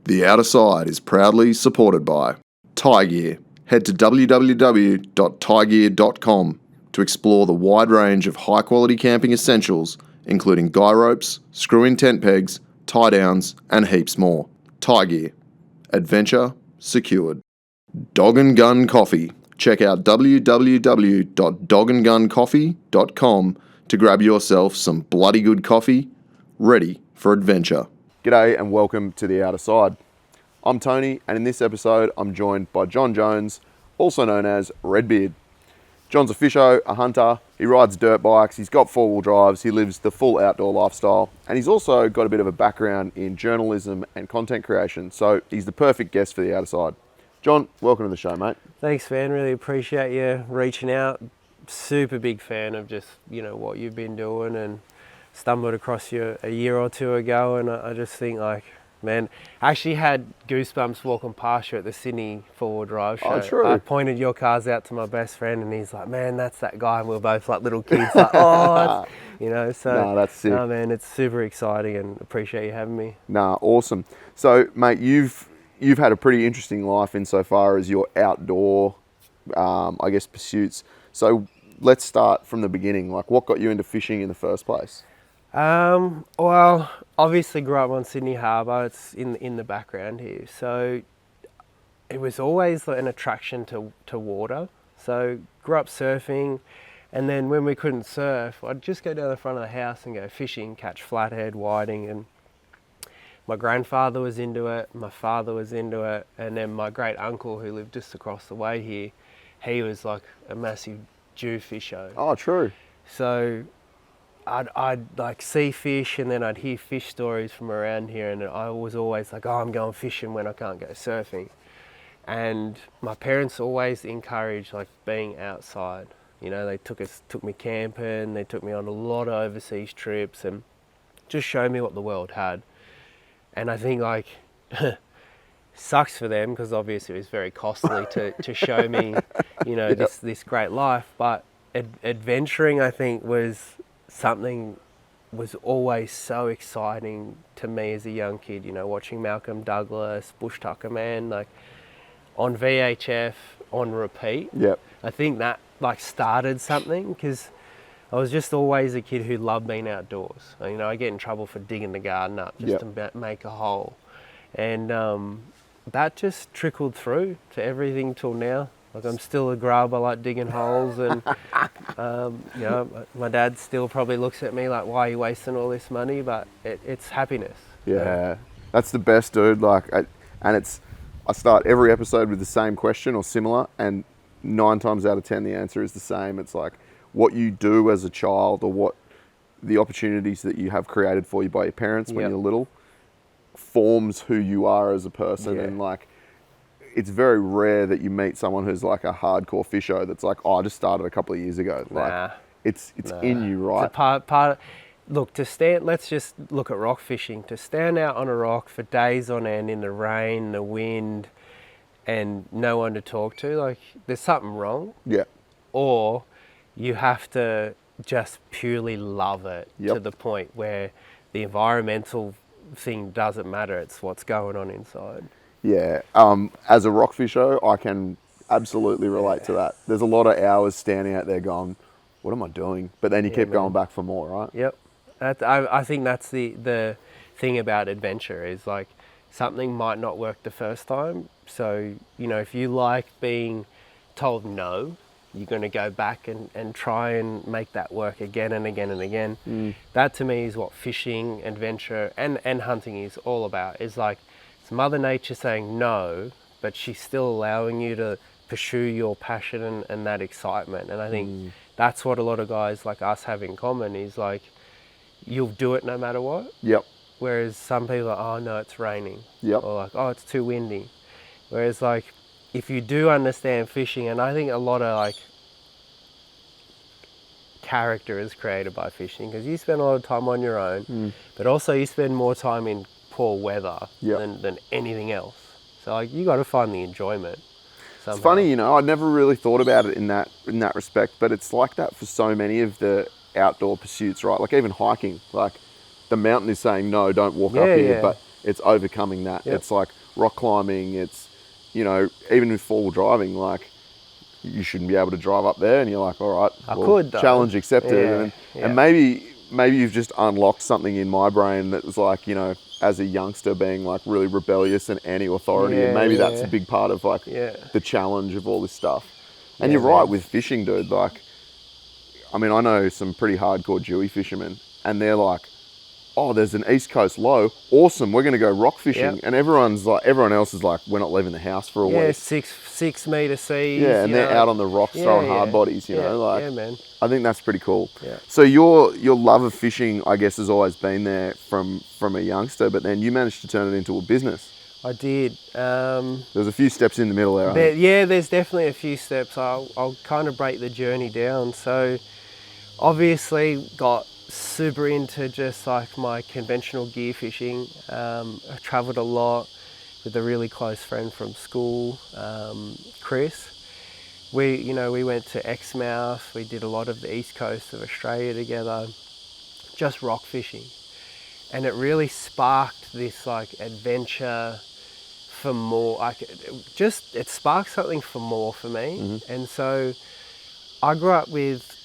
The Outer Side is proudly supported by Tie Gear. Head to www.tiegear.com to explore the wide range of high-quality camping essentials, including guy ropes, screw-in tent pegs, tie-downs, and heaps more. Tie Gear. Adventure secured. Dog and Gun Coffee. Check out www.dogandguncoffee.com to grab yourself some bloody good coffee, ready for adventure. G'day and welcome to The Outer Side. I'm Tony, and in this episode I'm joined by John Jones, also known as Redbeard. John's a fisho, a hunter, he rides dirt bikes, he's got four-wheel drives, he lives the full outdoor lifestyle, and he's also got a bit of a background in journalism and content creation, so he's the perfect guest for The Outer Side. John, welcome to the show, mate. Thanks, man. Really appreciate you reaching out. Super big fan of just, what you've been doing, and stumbled across you a year or two ago, and I just think, man, I actually had goosebumps walking past you at the Sydney four-wheel drive show. Oh, true. I pointed your cars out to my best friend, and he's like, man, that's that guy. And we were both like little kids, like, oh, so. No, that's sick. No, man, it's super exciting, and appreciate you having me. Nah, awesome. So, mate, you've had a pretty interesting life insofar as your outdoor, pursuits. So let's start from the beginning. Like, what got you into fishing in the first place? Well, obviously grew up on Sydney Harbour. It's in the background here. So it was always an attraction to water. So grew up surfing, and then when we couldn't surf, I'd just go down the front of the house and go fishing, catch flathead, whiting, and my grandfather was into it, my father was into it, and then my great uncle who lived just across the way here, he was like a massive Jew fisher. Oh, true. So I'd like see fish, and then I'd hear fish stories from around here, and I was always like, oh, I'm going fishing when I can't go surfing. And my parents always encouraged like being outside. They took me camping, they took me on a lot of overseas trips and just showed me what the world had. And I think sucks for them, because obviously it was very costly to show me, yep, this great life. But adventuring, I think, was always so exciting to me as a young kid. Watching Malcolm Douglas, Bush Tucker Man, like on VHF on repeat. Yep. I think that started something, because I was just always a kid who loved being outdoors. I get in trouble for digging the garden up just yep, to make a hole. And that just trickled through to everything till now. I'm still a grub, I like digging holes, and my dad still probably looks at me like, why are you wasting all this money? But it's happiness. Yeah, that's the best, dude. I start every episode with the same question or similar, and 9 times out of 10 the answer is the same. It's like what you do as a child, or what the opportunities that you have created for you by your parents when yep, you're little, forms who you are as a person. Yeah. And it's very rare that you meet someone who's like a hardcore fisher that's like, oh, I just started a couple of years ago. It's in you, right? It's a part. Look, let's just look at rock fishing. To stand out on a rock for days on end in the rain, the wind, and no one to talk to, there's something wrong. Yeah. Or you have to just purely love it, yep, to the point where the environmental thing doesn't matter. It's what's going on inside. Yeah. As a rock fisher, I can absolutely relate to that. There's a lot of hours standing out there going, what am I doing? But then you keep going back for more, right? Yep. I think that's the thing about adventure, is something might not work the first time. So, if you like being told no, you're going to go back and try and make that work again and again and again. That to me is what fishing, adventure and hunting is all about. It's it's Mother Nature saying no, but she's still allowing you to pursue your passion and that excitement. And I think that's what a lot of guys like us have in common, is you'll do it no matter what. Yep. Whereas some people are, oh no, it's raining. Yep. Or oh, it's too windy. Whereas if you do understand fishing, and I think a lot of character is created by fishing, because you spend a lot of time on your own, but also you spend more time in poor weather than anything else. So you got to find the enjoyment somehow. It's funny, I never really thought about it in that respect, but it's like that for so many of the outdoor pursuits, right? Even hiking, the mountain is saying no, don't walk up here, but it's overcoming that. Yep. It's like rock climbing. It's, you know, even with four-wheel driving, like you shouldn't be able to drive up there, and you're like, all right, I could though. challenge accepted. Yeah, And maybe you've just unlocked something in my brain that was like, you know, as a youngster being like really rebellious and anti-authority, and maybe that's a big part of like the challenge of all this stuff. And you're right with fishing, dude. Like, I mean, I know some pretty hardcore Dewey fishermen, and they're like, oh, there's an East Coast low. Awesome, we're going to go rock fishing. Yep. And everyone else is like, we're not leaving the house for a week. Yeah, 6 meter seas. Yeah, and they're out on the rocks throwing hard bodies, you know. Like, yeah, man. I think that's pretty cool. Yeah. So your love of fishing, I guess, has always been there from a youngster, but then you managed to turn it into a business. I did. There's a few steps in the middle there, I think. Yeah, there's definitely a few steps. I'll kind of break the journey down. So obviously got super into just like my conventional gear fishing. I travelled a lot with a really close friend from school, Chris. We went to Exmouth. We did a lot of the east coast of Australia together, just rock fishing, and it really sparked this like adventure for more. Like it sparked something for more for me. Mm-hmm. And so I grew up with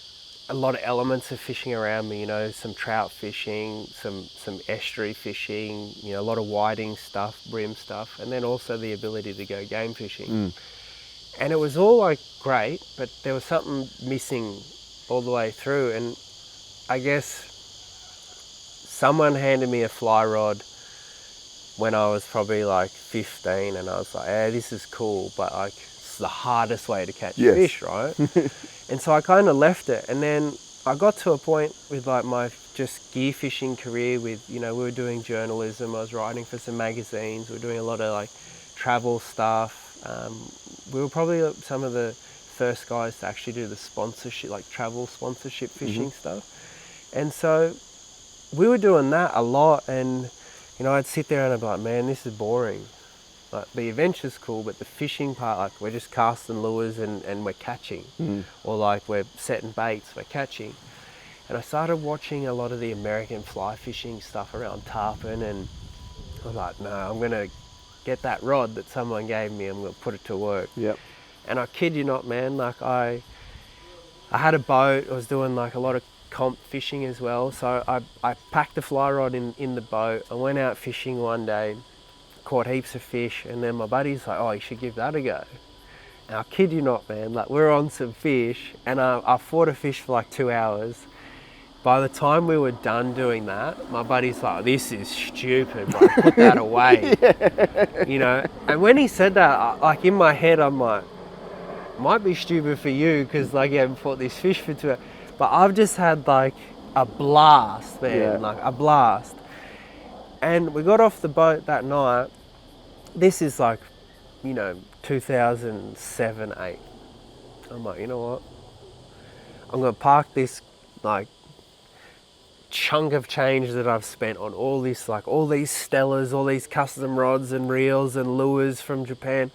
a lot of elements of fishing around me, you know, some trout fishing, some estuary fishing, you know, a lot of whiting stuff, brim stuff, and then also the ability to go game fishing. And it was all like great, but there was something missing all the way through. And I guess someone handed me a fly rod when I was probably like 15, and I was like, yeah, this is cool, but like it's the hardest way to catch fish, right? And so I kind of left it. And then I got to a point with like my just gear fishing career with, you know, we were doing journalism. I was writing for some magazines. We were doing a lot of like travel stuff. We were probably some of the first guys to actually do the sponsorship, like travel sponsorship fishing stuff. And so we were doing that a lot. And, you know, I'd sit there and I'd be like, man, this is boring. Like the adventure's cool, but the fishing part, like we're just casting lures and we're catching, or like we're setting baits, we're catching. And I started watching a lot of the American fly fishing stuff around tarpon, and I was like, no, I'm gonna get that rod that someone gave me, I'm gonna put it to work. Yep. And I kid you not, man, like I had a boat, I was doing like a lot of comp fishing as well. So I packed the fly rod in the boat. I went out fishing one day, caught heaps of fish, and then my buddy's like, oh, you should give that a go. And I kid you not, man, like we're on some fish, and I fought a fish for like 2 hours. By the time we were done doing that, my buddy's like, this is stupid, bro, put that away. You know, and when he said that, like in my head, I'm like, might be stupid for you because like you haven't fought this fish for 2 hours. But I've just had like a blast, man, like a blast. And we got off the boat that night. This is like, you know, 2007, 8. I'm like, you know what? I'm going to park this like chunk of change that I've spent on all this, like all these Stellas, all these custom rods and reels and lures from Japan,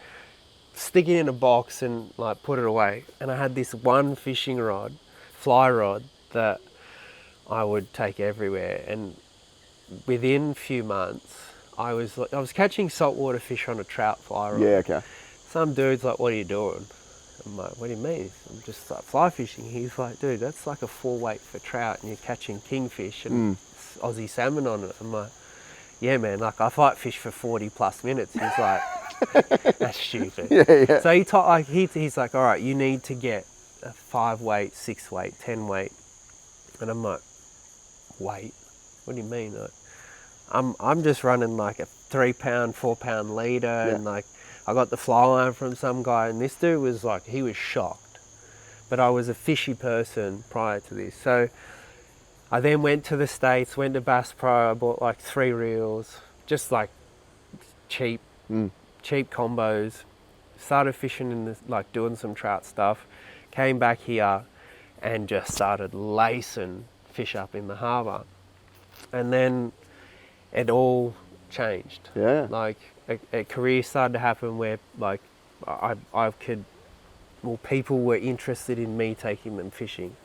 stick it in a box and like put it away. And I had this one fishing rod, fly rod, that I would take everywhere. And within a few months, I was catching saltwater fish on a trout fly rod. Yeah, okay. Some dude's like, what are you doing? I'm like, what do you mean? I'm just like fly fishing. He's like, dude, that's like a 4 weight for trout and you're catching kingfish and Aussie salmon on it. I'm like, yeah, man, like I fight fish for 40 plus minutes. He's like, that's stupid. Yeah. So he's like, all right, you need to get a 5 weight, 6 weight, 10 weight. And I'm like, weight? What do you mean? Like, I'm just running like a 3 pound, 4 pound leader, and like I got the fly line from some guy, and this dude was like, he was shocked. But I was a fishy person prior to this. So I then went to the States, went to Bass Pro, I bought like 3 reels, just like cheap combos, started fishing in like doing some trout stuff, came back here and just started lacing fish up in the harbour. And then it all changed. Yeah. Like a career started to happen where like people were interested in me taking them fishing.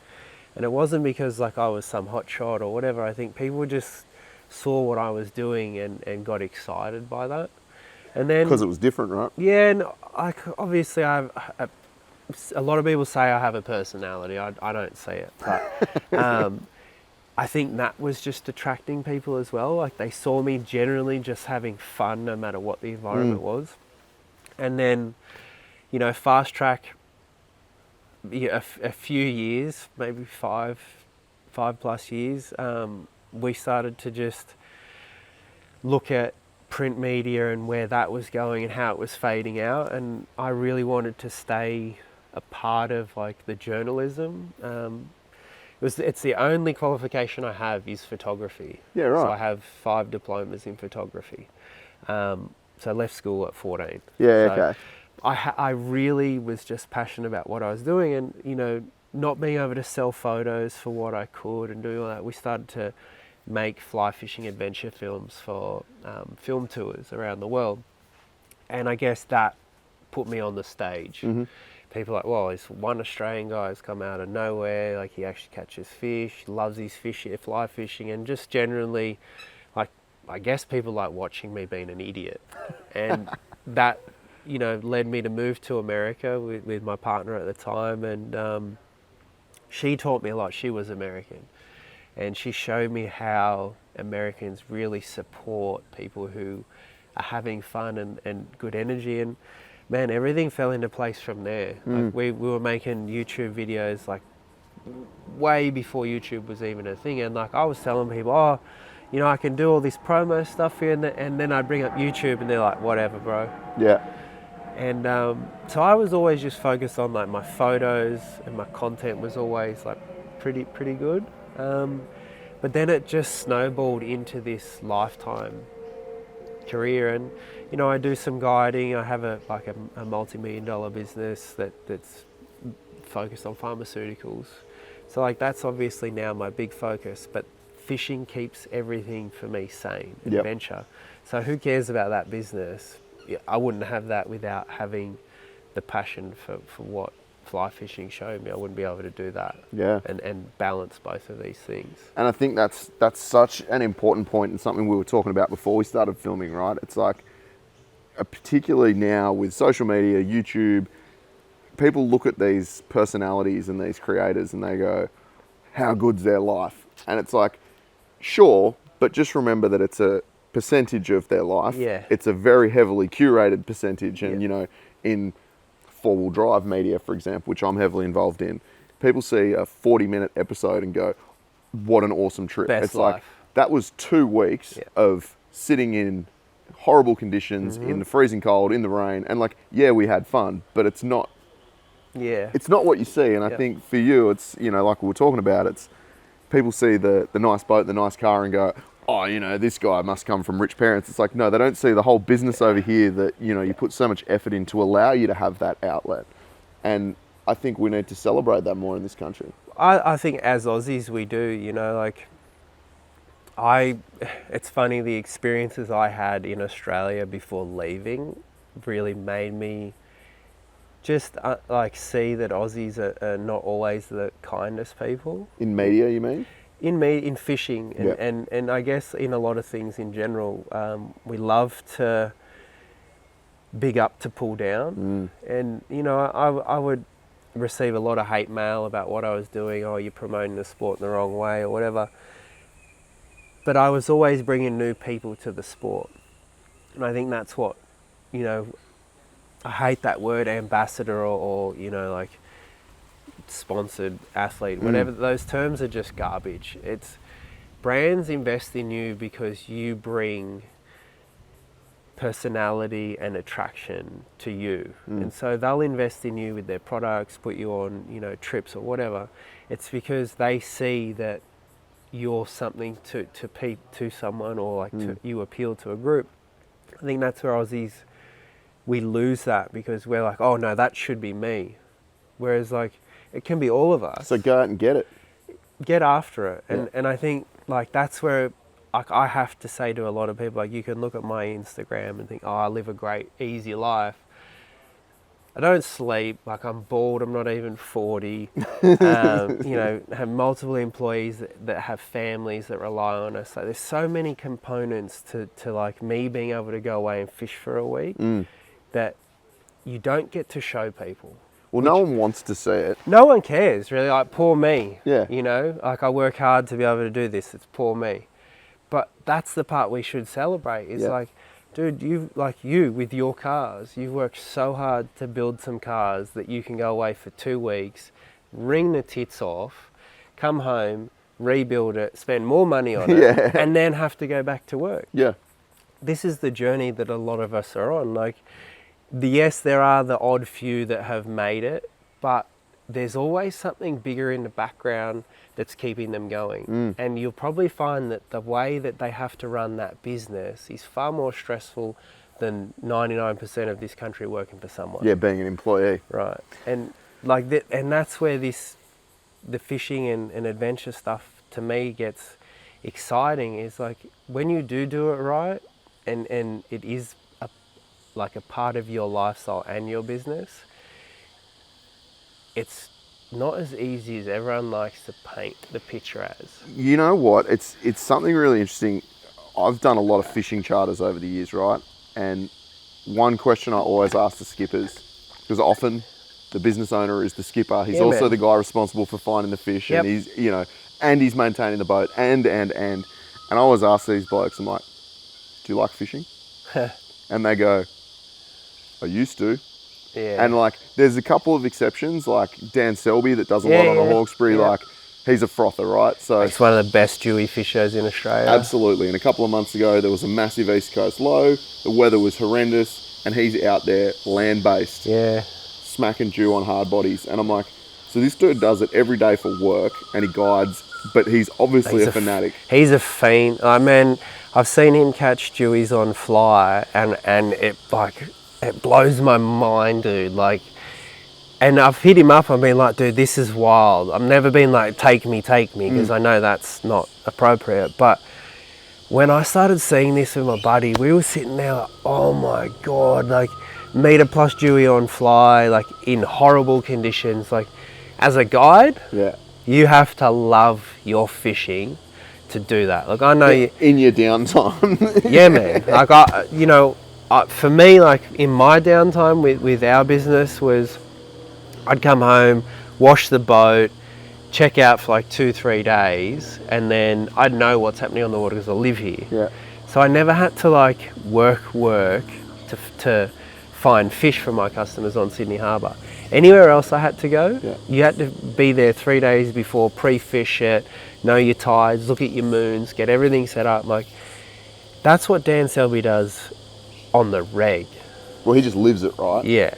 And it wasn't because like I was some hot shot or whatever. I think people just saw what I was doing and got excited by that. And then Because it was different, right? yeah, and obviously a lot of people say I have a personality. I don't see it, but I think that was just attracting people as well. Like they saw me generally just having fun no matter what the environment was. And then, fast track, a few years, maybe five plus years, we started to just look at print media and where that was going and how it was fading out. And I really wanted to stay a part of like the journalism. It's the only qualification I have is photography. Yeah, right. So I have 5 diplomas in photography. So I left school at 14. Yeah, So okay. I really was just passionate about what I was doing, and not being able to sell photos for what I could and doing all that. We started to make fly fishing adventure films for film tours around the world, and I guess that put me on the stage. Mm-hmm. People are like, well, this one Australian guy has come out of nowhere, like he actually catches fish, loves his fly fishing, and just generally, like, I guess people like watching me being an idiot. And that, led me to move to America with my partner at the time, and she taught me a lot. She was American, and she showed me how Americans really support people who are having fun and good energy. And man, everything fell into place from there. Like we were making YouTube videos like way before YouTube was even a thing, and like I was telling people, I can do all this promo stuff here, and then I'd bring up YouTube and they're like, whatever, bro. Yeah. And so I was always just focused on like my photos, and my content was always like pretty good. But then it just snowballed into this lifetime career, and I do some guiding. I have a multi-million-dollar business that's focused on pharmaceuticals. So like that's obviously now my big focus, but fishing keeps everything for me sane, adventure. So who cares about that business? I wouldn't have that without having the passion for what fly fishing showed me. I wouldn't be able to do that. Yeah. And balance both of these things. And I think that's such an important point, and something we were talking about before we started filming, right? It's like, particularly now with social media, YouTube, people look at these personalities and these creators and they go, how good's their life? And it's like, sure, but just remember that it's a percentage of their life. Yeah. It's a very heavily curated percentage. And, in four-wheel drive media, for example, which I'm heavily involved in, people see a 40-minute episode and go, what an awesome trip. Best it's like, life. that was 2 weeks of sitting in horrible conditions, in the freezing cold, in the rain, and like, yeah, we had fun, but it's not what you see. And I think for you, it's, like we were talking about, it's people see the nice boat, the nice car and go, oh, this guy must come from rich parents. It's like, no, they don't see the whole business over here that, you put so much effort in to allow you to have that outlet. And I think we need to celebrate that more in this country. I think as Aussies we do, it's funny, the experiences I had in Australia before leaving really made me just see that Aussies are not always the kindest people. In media, you mean? In fishing and I guess in a lot of things in general, we love to big up to pull down. And I would receive a lot of hate mail about what I was doing. Oh, you're promoting the sport in the wrong way or whatever. But I was always bringing new people to the sport, and I think that's what, I hate that word ambassador or like sponsored athlete, whatever. Those terms are just garbage. It's brands invest in you because you bring personality and attraction to you, and so they'll invest in you with their products, put you on trips or whatever. It's because they see that you're something to someone, or you appeal to a group. I think that's where Aussies, we lose that because we're like, oh no, that should be me. Whereas like, it can be all of us. So go out and get it. Get after it. And I think like that's where I have to say to a lot of people, like, you can look at my Instagram and think, oh, I live a great, easy life. I don't sleep, like I'm bald, I'm not even 40. You know, have multiple employees that have families that rely on us. Like there's so many components to like me being able to go away and fish for a week that you don't get to show people. Well, no one wants to see it. No one cares really, like poor me. Yeah. You know, like I work hard to be able to do this, it's poor me. But that's the part we should celebrate is like, dude, you with your cars, you've worked so hard to build some cars that you can go away for 2 weeks, wring the tits off, come home, rebuild it, spend more money on it, and then have to go back to work. Yeah. This is the journey that a lot of us are on. Like, yes, there are the odd few that have made it, but there's always something bigger in the background that's keeping them going. And you'll probably find that the way that they have to run that business is far more stressful than 99% of this country working for someone. Yeah, being an employee. Right. And like that, and that's where the fishing and adventure stuff to me gets exciting is like when you do it right and it is like a part of your lifestyle and your business, it's not as easy as everyone likes to paint the picture as. You know what? It's something really interesting. I've done a lot of fishing charters over the years, right? And one question I always ask the skippers, because often the business owner is the skipper. He's also the guy responsible for finding the fish, and he's, you know, and he's maintaining the boat, and I always ask these blokes, I'm like, do you like fishing? And they go, I used to. Yeah. And like, there's a couple of exceptions, like Dan Selby that does a lot on the Hawkesbury, like he's a frother, right? So it's one of the best dewy fishers in Australia. Absolutely. And a couple of months ago, there was a massive East Coast low. The weather was horrendous, and he's out there land-based, smacking dew on hard bodies. And I'm like, so this dude does it every day for work, and he guides, but he's obviously a fanatic. He's a fiend. I mean, I've seen him catch dewies on fly, and it blows my mind, dude. Like, and I've hit him up. I've been like, dude, this is wild. I've never been like, take me, because I know that's not appropriate. But when I started seeing this with my buddy, we were sitting there like, oh my God, like meter plus dewy on fly, like in horrible conditions. Like, as a guide, you have to love your fishing to do that. Like, I know in your downtime. Yeah, man. Like, for me, like in my downtime with our business was I'd come home, wash the boat, check out for like 2-3 days, and then I'd know what's happening on the water because I live here. Yeah. So I never had to like work to find fish for my customers on Sydney Harbour. Anywhere else I had to go, you had to be there 3 days before, pre-fish it, know your tides, look at your moons, get everything set up. Like, that's what Dan Selby does on the reg. Well, he just lives it, right? Yeah.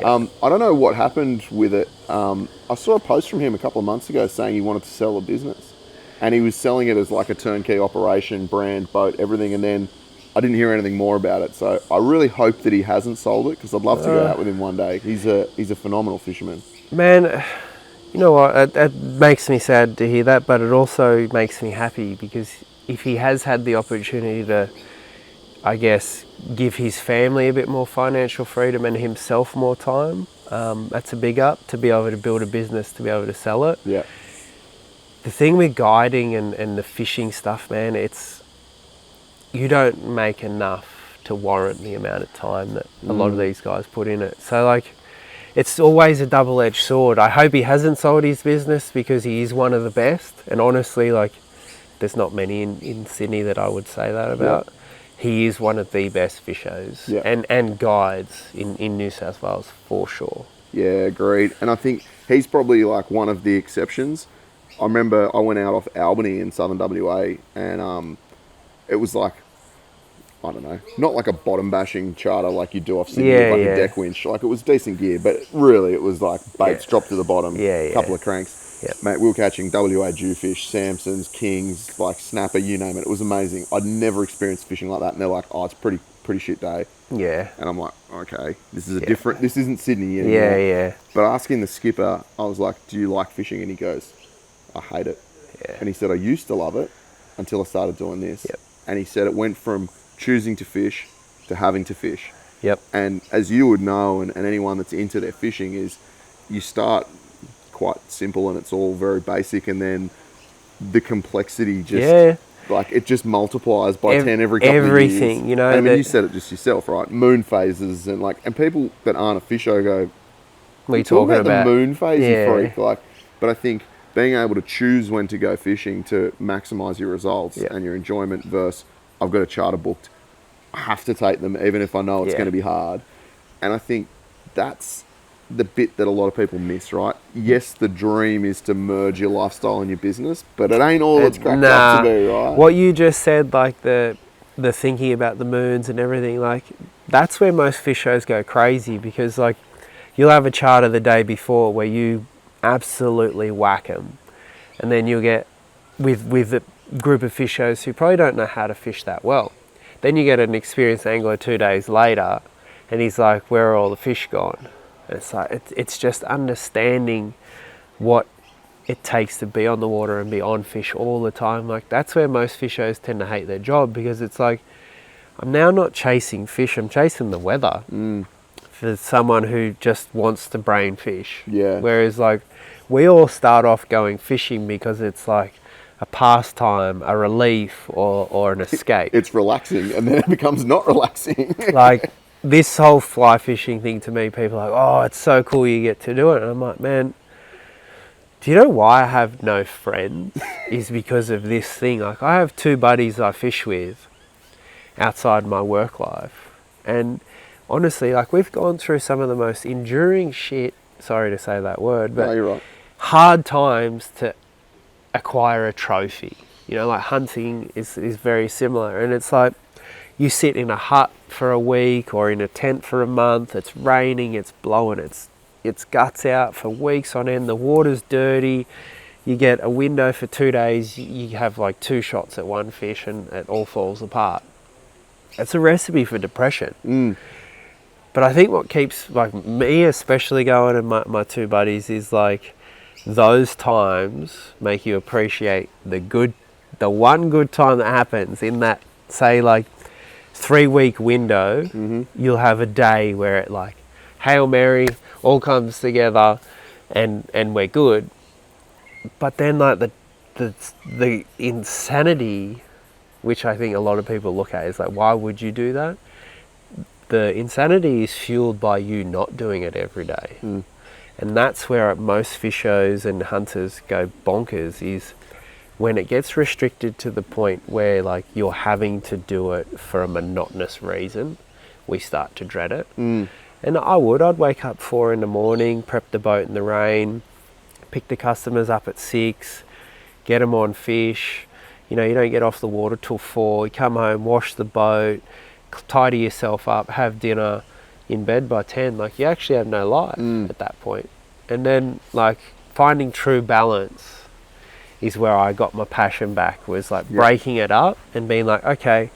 I don't know what happened with it. I saw a post from him a couple of months ago saying he wanted to sell a business, and he was selling it as like a turnkey operation, brand, boat, everything, and then I didn't hear anything more about it. So I really hope that he hasn't sold it, because I'd love to go out with him one day. He's a phenomenal fisherman. Man, you know what? It makes me sad to hear that, but it also makes me happy, because if he has had the opportunity to, I guess, give his family a bit more financial freedom and himself more time, that's a big up, to be able to build a business, to be able to sell it. Yeah. The thing with guiding and the fishing stuff, man, you don't make enough to warrant the amount of time that a lot of these guys put in it. So like, it's always a double-edged sword. I hope he hasn't sold his business, because he is one of the best. And honestly, like, there's not many in Sydney that I would say that about. Yeah. He is one of the best fishers and guides in New South Wales, for sure. Yeah, agreed. And I think he's probably like one of the exceptions. I remember I went out off Albany in southern WA, and it was like, I don't know, not like a bottom bashing charter like you do off Sydney with like a deck winch. Like, it was decent gear, but really it was like baits dropped to the bottom, couple of cranks. Yep. Mate, we were catching WA jewfish, Samsons, kings, like snapper, you name it. It was amazing. I'd never experienced fishing like that. And they're like, oh, it's pretty shit day. Yeah. And I'm like, okay, this is this isn't Sydney anymore. Yeah. But asking the skipper, I was like, do you like fishing? And he goes, I hate it. Yeah. And he said, I used to love it until I started doing this. Yep. And he said it went from choosing to fish to having to fish. Yep. And as you would know, and anyone that's into their fishing, is you start quite simple and it's all very basic, and then the complexity just like it just multiplies by 10 every couple of years. Everything, you know. And I mean, you said it just yourself, right? Moon phases and people that aren't a fisho go, what are you talking about? The moon phase, you freak. But I think being able to choose when to go fishing to maximise your results and your enjoyment versus I've got a charter booked, I have to take them even if I know it's going to be hard. And I think that's the bit that a lot of people miss, right? Yes, the dream is to merge your lifestyle and your business, but it ain't all it's cracked up to be, right? What you just said, like the thinking about the moons and everything, like that's where most fish shows go crazy, because like you'll have a charter the day before where you absolutely whack them, and then you'll get with a group of fish shows who probably don't know how to fish that well. Then you get an experienced angler 2 days later, and he's like, "Where are all the fish gone?" And it's like it's just understanding what it takes to be on the water and be on fish all the time. Like that's where most fish shows tend to hate their job, because it's like, I'm now not chasing fish, I'm chasing the weather. For someone who just wants to brain fish. Yeah. Whereas like we all start off going fishing because it's like a pastime, a relief, or an escape. It's relaxing, and then it becomes not relaxing. Like this whole fly fishing thing, to me, people are like, oh, it's so cool you get to do it. And I'm like, man, do you know why I have no friends? Is because of this thing. Like I have 2 buddies I fish with outside my work life, and honestly, like we've gone through some of the most enduring shit, sorry to say that word, but no, you're right. hard times to acquire a trophy. You know, like hunting is very similar, and it's like you sit in a hut for a week or in a tent for a month, it's raining, it's blowing its guts out for weeks on end, the water's dirty, you get a window for 2 days, you have like 2 shots at one fish and it all falls apart. It's a recipe for depression. But I think what keeps like me especially going, and my 2 buddies, is like those times make you appreciate the one good time that happens in that, say like 3-week window. You'll have a day where it like Hail Mary all comes together and we're good. But then like the insanity, which I think a lot of people look at, is like, why would you do that? The insanity is fueled by you not doing it every day. And that's where most fishers and hunters go bonkers, is when it gets restricted to the point where like you're having to do it for a monotonous reason, we start to dread it. And I'd wake up 4 in the morning, prep the boat in the rain, pick the customers up at 6, get them on fish. You know, you don't get off the water till 4, you come home, wash the boat, tidy yourself up, have dinner, in bed by 10. Like you actually have no life at that point. And then like finding true balance is where I got my passion back, was like breaking it up and being like, okay,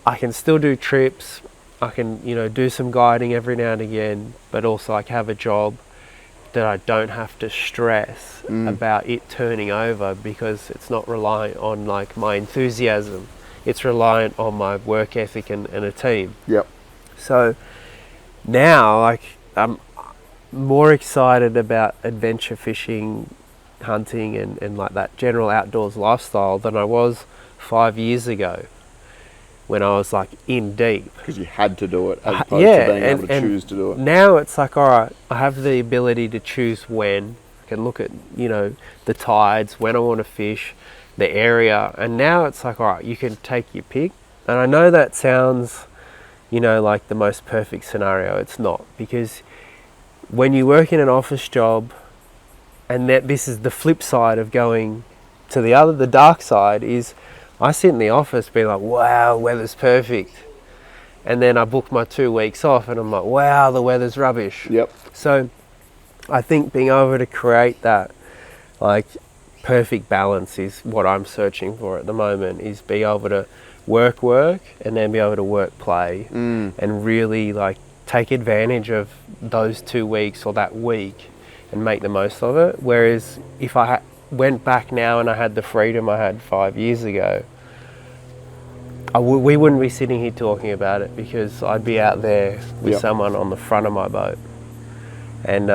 I can still do trips, I can, you know, do some guiding every now and again, but also I can have a job that I don't have to stress about it turning over, because it's not reliant on like my enthusiasm. It's reliant on my work ethic and a team. So now, like, I'm more excited about adventure fishing, hunting, and like that general outdoors lifestyle than I was 5 years ago, when I was like in deep. Because you had to do it, as opposed to being able to choose to do it. Now it's like, all right, I have the ability to choose when. I can look at, you know, the tides, when I want to fish, the area, and now it's like, all right, you can take your pick. And I know that sounds, you know, like the most perfect scenario. It's not, because when you work in an office job, and that this is the flip side of going to the dark side, is I sit in the office being like, wow, weather's perfect. And then I book my 2 weeks off and I'm like, wow, the weather's rubbish. So I think being able to create that like perfect balance is what I'm searching for at the moment, is be able to work and then be able to work play and really like take advantage of those 2 weeks or that week and make the most of it. Whereas if I went back now and I had the freedom I had 5 years ago, we wouldn't be sitting here talking about it because I'd be out there with Yep. someone on the front of my boat. And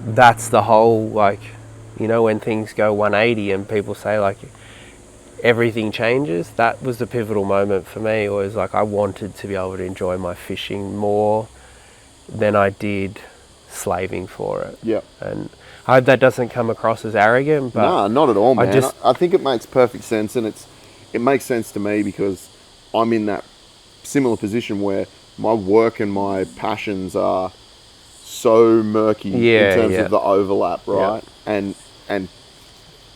that's the whole, like, you know, when things go 180 and people say, like, everything changes, that was the pivotal moment for me. It was like I wanted to be able to enjoy my fishing more than I did slaving for it. Yeah. And I hope that doesn't come across as arrogant, but Nah, not at all, man. just- I think it makes perfect sense, and it makes sense to me because I'm in that similar position where my work and my passions are so murky in terms of the overlap, right? And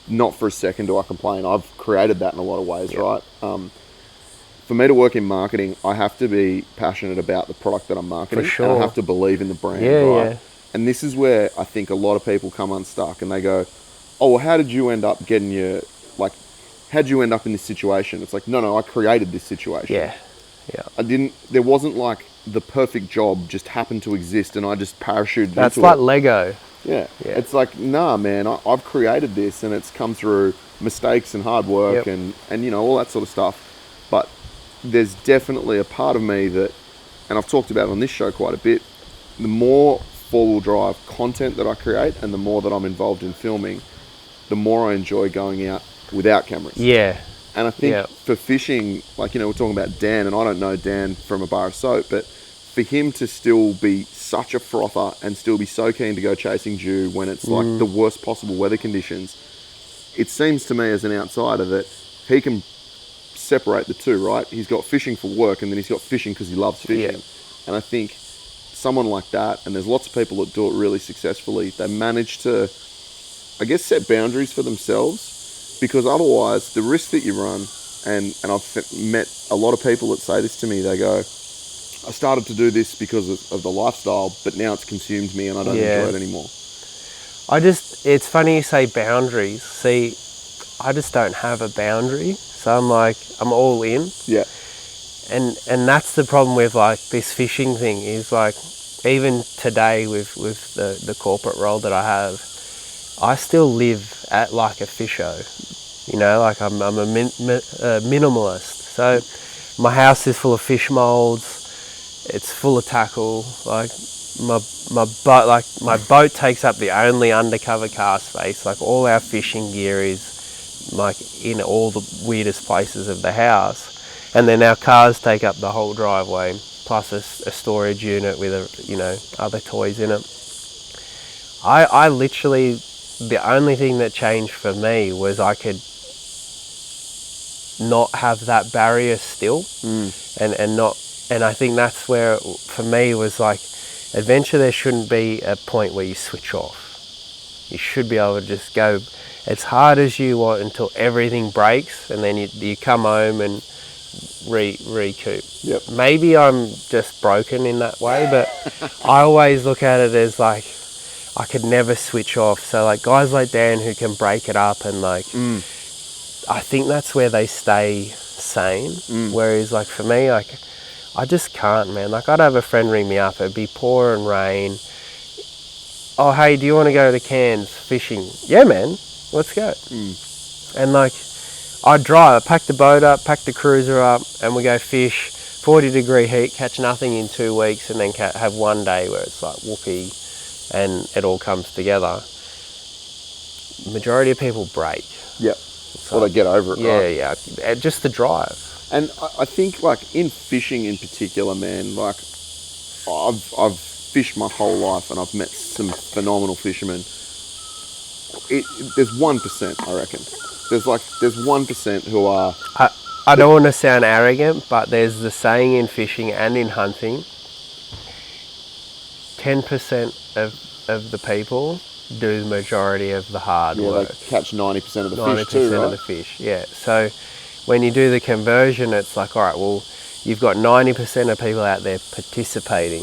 not for a second do I complain. I've created that in a lot of ways, right? For me to work in marketing, I have to be passionate about the product that I'm marketing. For sure. And I have to believe in the brand, Yeah, right? yeah. And this is where I think a lot of people come unstuck and they go, oh, well, how did you end up getting how'd you end up in this situation? It's like, no, I created this situation. yeah. There wasn't like the perfect job just happened to exist and I just parachuted That's into like it. Lego. Yeah. Yeah. It's like, nah, man, I've created this and it's come through mistakes and hard work Yep. and you know, all that sort of stuff. But there's definitely a part of me that, and I've talked about it on this show quite a bit, the more four-wheel drive content that I create and the more that I'm involved in filming, the more I enjoy going out without cameras. Yeah. And I think Yep. for fishing, like, you know, we're talking about Dan, and I don't know Dan from a bar of soap, but for him to still be such a frother and still be so keen to go chasing dew when it's like the worst possible weather conditions, it seems to me as an outsider that he can separate the two, right? He's got fishing for work and then he's got fishing because he loves fishing. Yeah. And I think someone like that, and there's lots of people that do it really successfully, they manage to, I guess, set boundaries for themselves, because otherwise the risk that you run, and I've met a lot of people that say this to me, they go, I started to do this because of the lifestyle, but now it's consumed me and I don't enjoy it anymore. It's funny you say boundaries. See, I just don't have a boundary. So I'm like, I'm all in. Yeah. And that's the problem with like this fishing thing is like, even today with the corporate role that I have, I still live at like a fisho, you know, like I'm a minimalist. So my house is full of fish molds. It's full of tackle. Like my boat takes up the only undercover car space. Like all our fishing gear is like in all the weirdest places of the house. And then our cars take up the whole driveway, plus a storage unit with other toys in it. I literally, the only thing that changed for me was I could not have that barrier still, and I think that's where for me was like, adventure, there shouldn't be a point where you switch off. You should be able to just go as hard as you want until everything breaks, and then you come home and recoup. Yep. Maybe I'm just broken in that way, but I always look at it as like I could never switch off. So like guys like Dan who can break it up and like I think that's where they stay sane. Whereas like for me, like I just can't, man. Like I'd have a friend ring me up, it'd be pouring rain. Oh hey, do you want to go to Cairns fishing? Yeah man, let's go. And like I'd drive, pack the boat up, pack the cruiser up, and we go fish, 40-degree heat, catch nothing in 2 weeks, and then have one day where it's like whoopee, and it all comes together. Majority of people break. Yep. Or they get over it, right? Yeah, just the drive. And I think like in fishing in particular, man, like I've fished my whole life and I've met some phenomenal fishermen. There's 1%, I reckon. There's 1% who are... I don't want to sound arrogant, but there's the saying in fishing and in hunting, 10% of the people do the majority of the hard work. They catch 90% of the 90% fish too, right? of the fish, yeah. So when you do the conversion, it's like, all right, well, you've got 90% of people out there participating,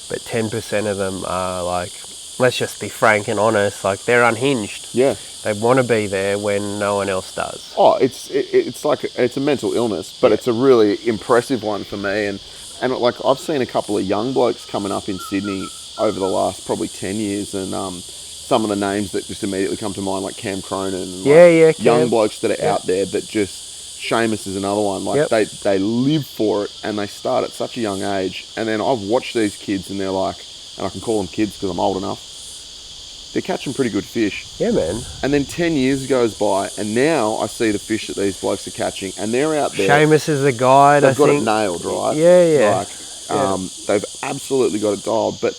but 10% of them are like, let's just be frank and honest, like they're unhinged. Yeah. They want to be there when no one else does. Oh, it's like it's a mental illness, but it's a really impressive one for me. And like I've seen a couple of young blokes coming up in Sydney over the last probably 10 years, and some of the names that just immediately come to mind, like Cam Cronin, and young blokes that are out there that just Seamus is another one. Like they live for it and they start at such a young age. And then I've watched these kids and they're like, and I can call them kids because I'm old enough. They're catching pretty good fish. Yeah, man. And then 10 years goes by, and now I see the fish that these blokes are catching, and they're out there. Seamus is the guide, I think. They've got it nailed, right? Yeah. Like, they've absolutely got it dialed, but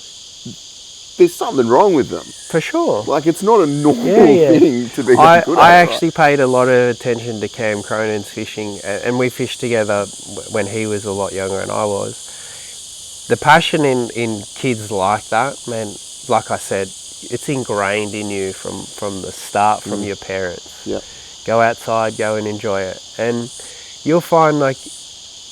there's something wrong with them. For sure. Like, it's not a normal thing to be good at. I actually paid a lot of attention to Cam Cronin's fishing, and we fished together when he was a lot younger and I was. The passion in kids like that, man, like I said, it's ingrained in you from the start, from your parents. Yeah. Go outside, go and enjoy it. And you'll find, like,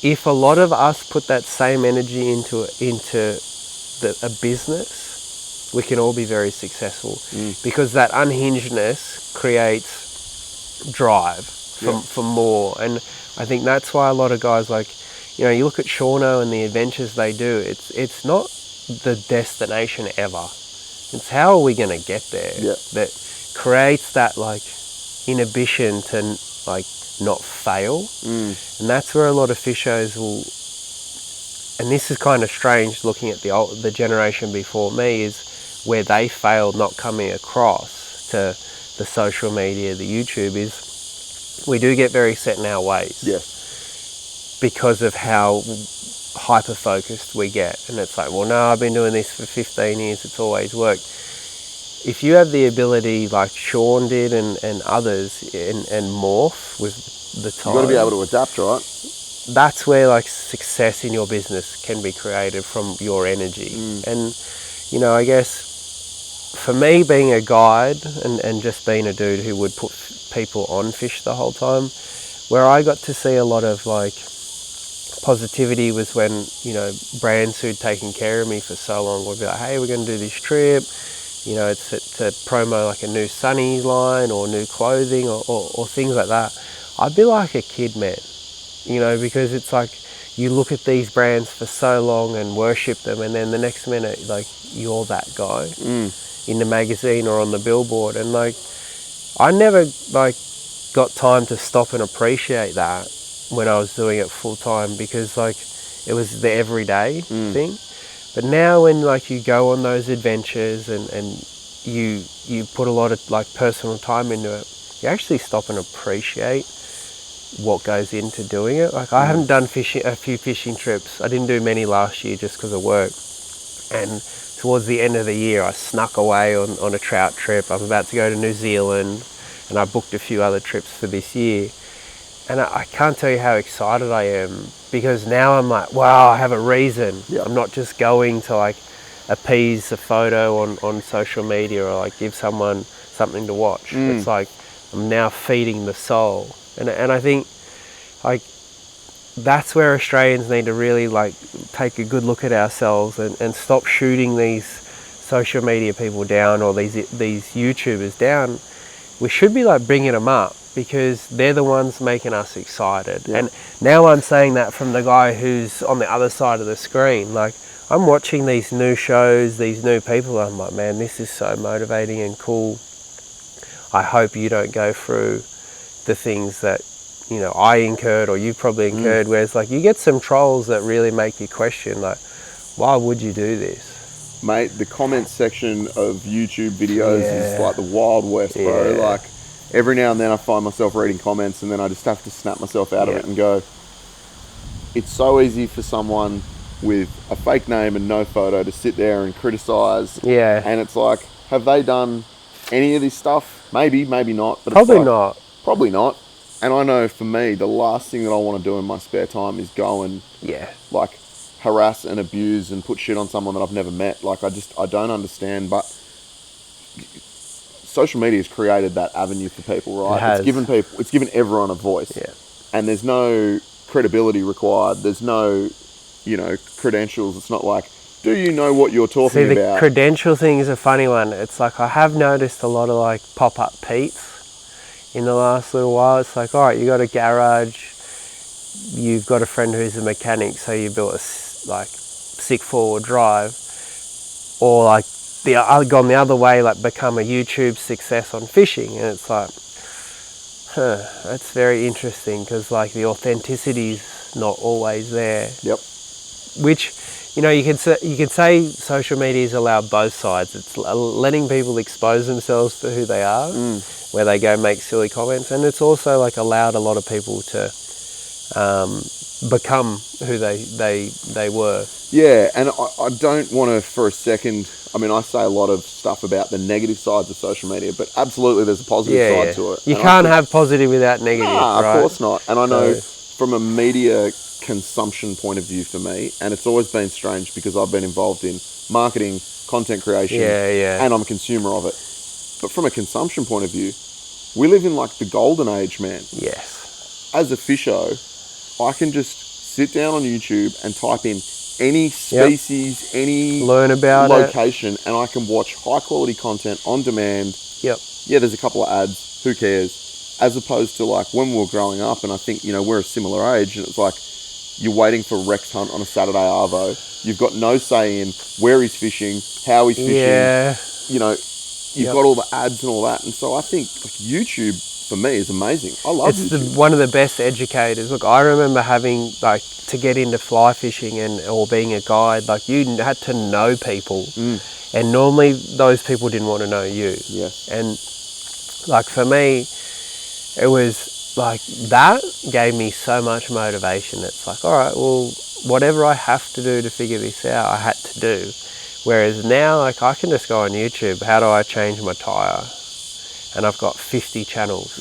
if a lot of us put that same energy into a business, we can all be very successful. Because that unhingedness creates drive for more. And I think that's why a lot of guys, like, you know, you look at Shauno and the adventures they do, it's not the destination ever. It's how are we going to get there that creates that, like, inhibition to, like, not fail. And that's where a lot of fishers will, and this is kind of strange looking at the generation before me, is where they failed not coming across to the social media, the YouTube, is we do get very set in our ways. Yes. Because of how hyper focused we get, and it's like, well, no, I've been doing this for 15 years, it's always worked. If you have the ability, like Sean did and others, and morph with the time, You've got to be able to adapt, right? That's where, like, success in your business can be created from your energy. And, you know, I guess for me, being a guide and just being a dude who would put people on fish the whole time, where I got to see a lot of, like, positivity was when, you know, brands who'd taken care of me for so long would be like, hey, we're going to do this trip, you know, it's to promo like a new Sunny line or new clothing or things like that. I'd be like a kid, man, you know, because it's like you look at these brands for so long and worship them, and then the next minute, like, you're that guy in the magazine or on the billboard. And, like, I never, like, got time to stop and appreciate that when I was doing it full time, because, like, it was the everyday thing. But now when, like, you go on those adventures and you put a lot of, like, personal time into it, you actually stop and appreciate what goes into doing it. Like, I haven't done a few fishing trips. I didn't do many last year just because of work. And towards the end of the year, I snuck away on a trout trip. I'm about to go to New Zealand, and I booked a few other trips for this year. And I can't tell you how excited I am, because now I'm like, wow, I have a reason. I'm not just going to, like, appease a photo on social media or, like, give someone something to watch. It's like I'm now feeding the soul. And I think, like, that's where Australians need to really, like, take a good look at ourselves and stop shooting these social media people down or these YouTubers down. We should be, like, bringing them up, because they're the ones making us excited. And now I'm saying that from the guy who's on the other side of the screen. Like, I'm watching these new shows, these new people, I'm like, man, this is so motivating and cool. I hope you don't go through the things that, you know, I incurred or you probably incurred, where it's like you get some trolls that really make you question, like, why would you do this? Mate, the comments section of YouTube videos is like the Wild West, bro. Like, every now and then I find myself reading comments, and then I just have to snap myself out of it and go, it's so easy for someone with a fake name and no photo to sit there and criticize. And it's like, have they done any of this stuff? Maybe, maybe not. But probably it's like, not. Probably not. And I know for me, the last thing that I want to do in my spare time is go and like harass and abuse and put shit on someone that I've never met. Like, I don't understand. But social media has created that avenue for people, right? It's given everyone a voice. And there's no credibility required. There's no, you know, credentials. It's not like, do you know what you're talking about? The credential thing is a funny one. It's like, I have noticed a lot of, like, pop-up Pete's in the last little while. It's like, all right, you got a garage, you've got a friend who's a mechanic, so you built a, like, sick forward drive, or, like, I've gone the other way, like, become a YouTube success on fishing. And it's like, That's very interesting because like the authenticity's not always there. Yep. Which, you could say social media's allowed both sides. It's letting people expose themselves to who they are, where they go make silly comments, and it's also like allowed a lot of people to become who they were. Yeah, and I don't want to for a second, I mean, I say a lot of stuff about the negative sides of social media, but absolutely there's a positive side to it. You can't have positive without negative, right? Of course not. And I know from a media consumption point of view for me, and it's always been strange because I've been involved in marketing, content creation, and I'm a consumer of it. But from a consumption point of view, we live in like the golden age, man. Yes. As a fisho, I can just sit down on YouTube and type in any species, any learn about location, and I can watch high quality content on demand. Yep. Yeah, there's a couple of ads, who cares? As opposed to like when we were growing up, and I think, we're a similar age, and it's like you're waiting for Rex Hunt on a Saturday arvo. You've got no say in where he's fishing, how he's fishing. Yeah. You've got all the ads and all that. And so I think like YouTube for me is amazing. I love it. It's one of the best educators. Look, I remember having like to get into fly fishing or being a guide, like you had to know people, and normally those people didn't want to know you. Yes. And like for me, it was like that gave me so much motivation. It's like, all right, well, whatever I have to do to figure this out, I had to do. Whereas now, like I can just go on YouTube. How do I change my tire? And I've got 50 channels.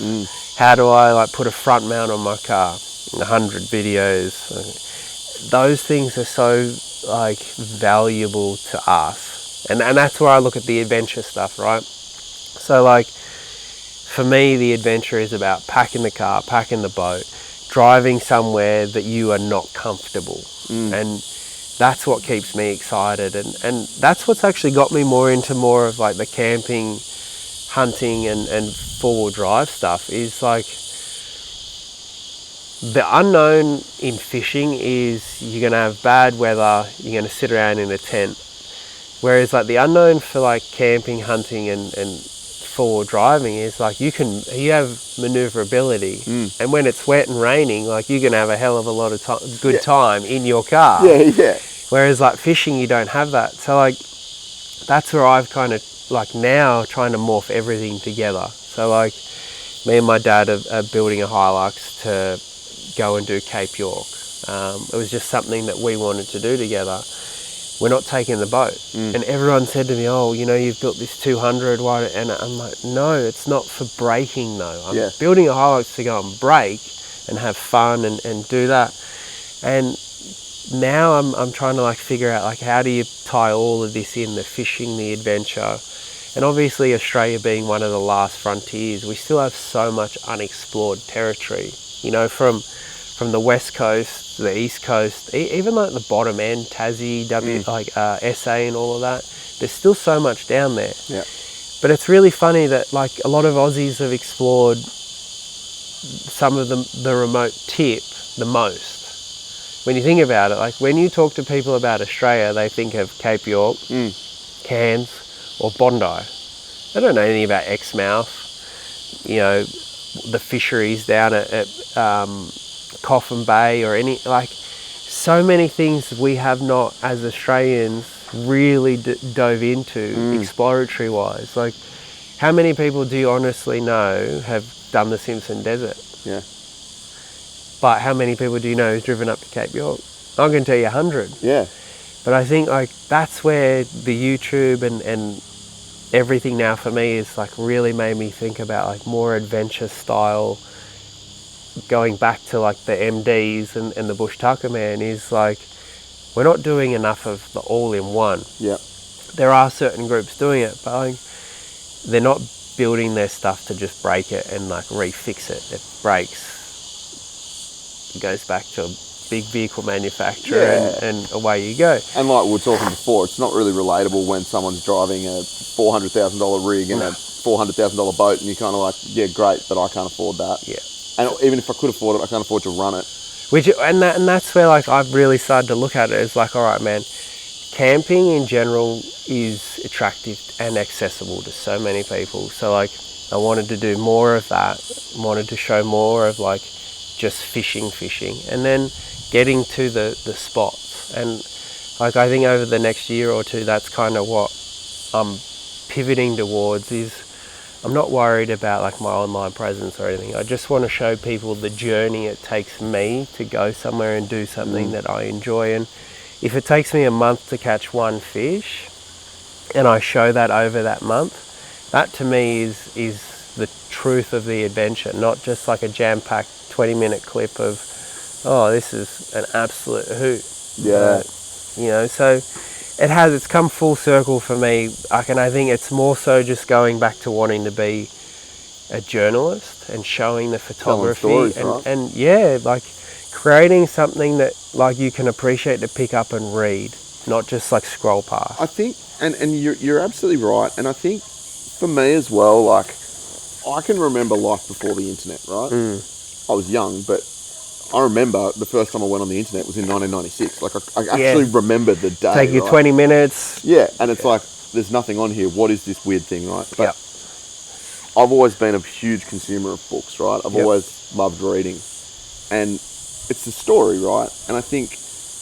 How do I like put a front mount on my car? 100 videos. Those things are so like valuable to us, and that's where I look at the adventure stuff, right? So like for me, the adventure is about packing the car, packing the boat, driving somewhere that you are not comfortable, and that's what keeps me excited, and that's what's actually got me more of like the camping, hunting and four-wheel drive stuff. Is like the unknown in fishing is you're going to have bad weather, you're going to sit around in a tent. Whereas like the unknown for like camping, hunting and four-wheel driving is like you have maneuverability, and when it's wet and raining, like you're going to have a hell of a lot of good time in your car. Yeah. Whereas like fishing, you don't have that. So like that's where I've kind of like now trying to morph everything together. So like me and my dad are building a Hilux to go and do Cape York. It was just something that we wanted to do together. We're not taking the boat. And everyone said to me, oh, you've built this 200, why? And I'm like, no, it's not for braking though. I'm building a Hilux to go and brake and have fun and do that. And now I'm trying to like figure out like how do you tie all of this in, the fishing, the adventure. And obviously Australia being one of the last frontiers, we still have so much unexplored territory, from the west coast to the east coast, even like the bottom end, Tassie, SA and all of that. There's still so much down there. Yeah. But it's really funny that like a lot of Aussies have explored some of the remote tip the most. When you think about it, like when you talk to people about Australia, they think of Cape York, Cairns or Bondi. They don't know anything about Exmouth, the fisheries down at Coffin Bay or so many things we have not as Australians really dove into exploratory wise. Like how many people do you honestly know have done the Simpson Desert? Yeah. But how many people do you know who's driven up to Cape York? I'm going to tell you 100. Yeah. But I think like that's where the YouTube and everything now for me is like really made me think about like more adventure style, going back to like the MDs and the Bush Tucker man is like, we're not doing enough of the all-in-one. Yeah. There are certain groups doing it, but like, they're not building their stuff to just break it and like refix it. It breaks. It goes back to a big vehicle manufacturer and away you go. And like we were talking before, it's not really relatable when someone's driving a $400,000 rig and a $400,000 boat and you're kind of like, yeah, great, but I can't afford that. Yeah. And even if I could afford it, I can't afford to run it. And that's where like I've really started to look at it as like, all right, man, camping in general is attractive and accessible to so many people. So like I wanted to do more of that. Wanted to show more of like just fishing, and then getting to the spots. And like I think over the next year or two, that's kind of what I'm pivoting towards. Is I'm not worried about like my online presence or anything. I just want to show people the journey it takes me to go somewhere and do something that I enjoy. And if it takes me a month to catch one fish, and I show that over that month, that to me is the truth of the adventure, not just like a jam-packed 20-minute clip of, oh, this is an absolute hoot. Yeah. You know, so it's come full circle for me. I think it's more so just going back to wanting to be a journalist and showing the photography stories, right? and yeah, like creating something that like you can appreciate to pick up and read, not just like scroll past. I think, and you're absolutely right. And I think for me as well, like I can remember life before the internet, right? I was young, but I remember the first time I went on the internet was in 1996. Like I actually remember the day. Take you right? 20 minutes. Yeah, and it's like there's nothing on here. What is this weird thing, right? But I've always been a huge consumer of books, right? I've always loved reading, and it's the story, right? And I think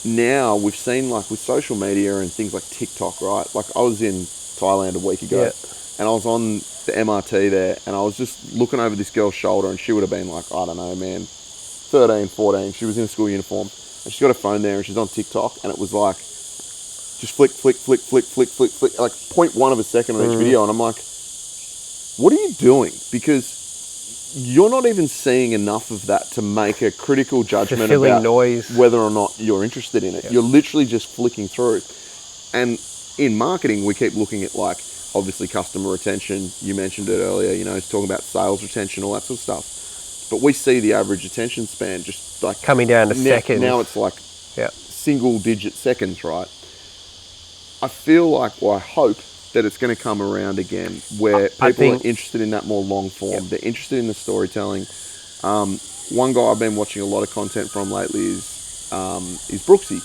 now we've seen like with social media and things like TikTok, right? Like I was in Thailand a week ago, and I was on the MRT there, and I was just looking over this girl's shoulder, and she would have been like, I don't know, man, 13, 14. She was in a school uniform, and she's got a phone there, and she's on TikTok, and it was like just flick, flick, flick, flick, flick, flick, flick, like 0.1 of a second on each video, and I'm like, what are you doing? Because you're not even seeing enough of that to make a critical judgment about noise. Whether or not you're interested in it. You're literally just flicking through. And in marketing, we keep looking at like, obviously customer retention. You mentioned it earlier, you know, it's talking about sales retention, all that sort of stuff. But we see the average attention span just like coming down to seconds. Now it's like single digit seconds, right? I feel like, well, I hope that it's going to come around again where people are interested in that more long form. They're interested in the storytelling. One guy I've been watching a lot of content from lately is Brooksy.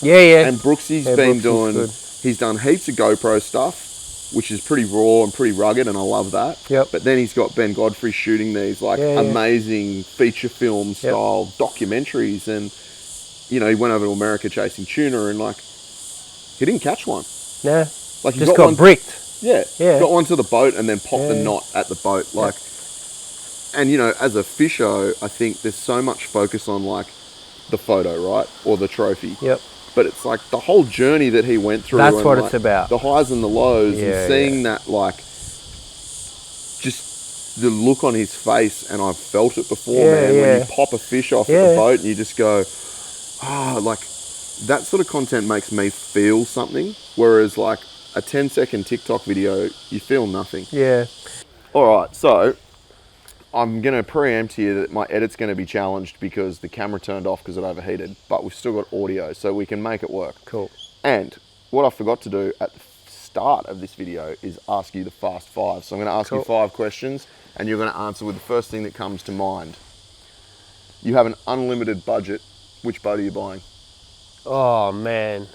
Yeah. And Brooksy's been doing, he's done heaps of GoPro stuff, which is pretty raw and pretty rugged, and I love that. But then he's got Ben Godfrey shooting these like amazing feature film style documentaries, and you know, he went over to America chasing tuna, and like he didn't catch one. Nah. Like just got bricked. Yeah. Got one to the boat and then popped the knot at the boat. Like, and you know, as a fisher, I think there's so much focus on like the photo, right? Or the trophy. But it's like the whole journey that he went through. That's what like, it's about. The highs and the lows, and seeing that, like, just the look on his face, and I've felt it before, man. When you pop a fish off at the boat and you just go, like, that sort of content makes me feel something. Whereas, like, a 10-second TikTok video, you feel nothing. All right, so I'm going to preempt here that my edit's going to be challenged because the camera turned off because it overheated, but we've still got audio, so we can make it work. Cool. And what I forgot to do at the start of this video is ask you the fast five. So I'm going to ask you 5 questions, and you're going to answer with the first thing that comes to mind. You have an unlimited budget. Which boat are you buying? Oh, man.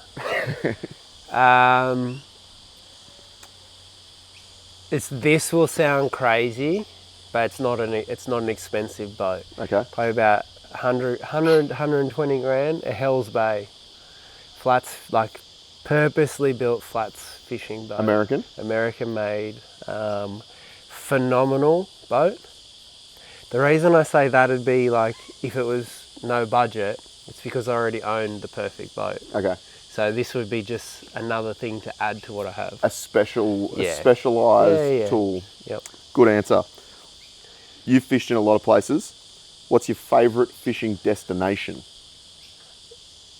This will sound crazy, but it's not an expensive boat. Okay. Probably about 120 grand, a Hell's Bay. Flats, like purposely built flats fishing boat. American made. Phenomenal boat. The reason I say that'd be like, if it was no budget, it's because I already owned the perfect boat. Okay. So this would be just another thing to add to what I have. A specialised tool. Yep. Good answer. You've fished in a lot of places. What's your favourite fishing destination?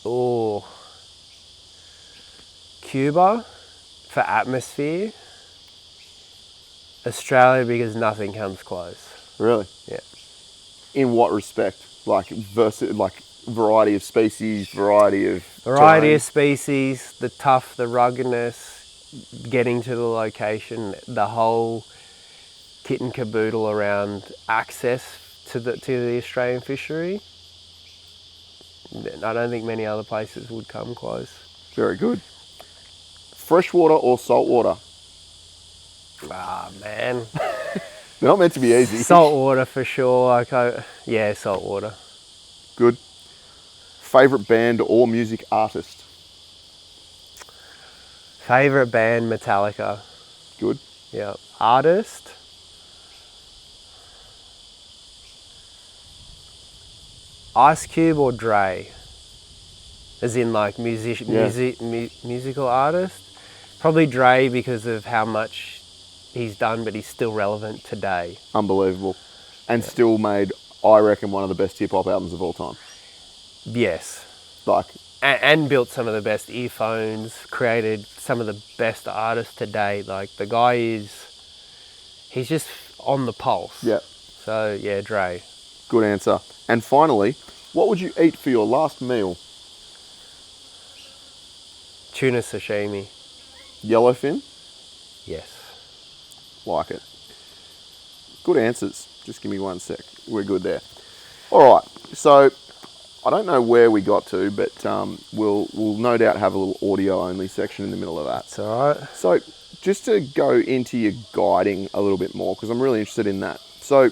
Oh, Cuba for atmosphere. Australia because nothing comes close. Really? Yeah. In what respect? Like variety of species, variety of species, the ruggedness, getting to the location, the whole kit and caboodle around access to the Australian fishery. I don't think many other places would come close. Very good. Freshwater or saltwater? Ah, man. They're not meant to be easy. Salt water for sure. Yeah, salt water. Good. Favorite band or music artist? Favorite band, Metallica. Good. Yeah. Artist? Ice Cube or Dre? As in like musical artist? Probably Dre because of how much he's done, but he's still relevant today. Unbelievable. And still made, I reckon, one of the best hip-hop albums of all time. Yes. Like, And built some of the best earphones, created some of the best artists today. Like the guy he's just on the pulse. yeah, So yeah, Dre. good answer. And finally, what would you eat for your last meal? Tuna sashimi. Yellowfin? Yes. Like it. Good answers. Just give me one sec. We're good there. All right. So I don't know where we got to, but we'll no doubt have a little audio only section in the middle of that. It's all right. So just to go into your guiding a little bit more, because I'm really interested in that. So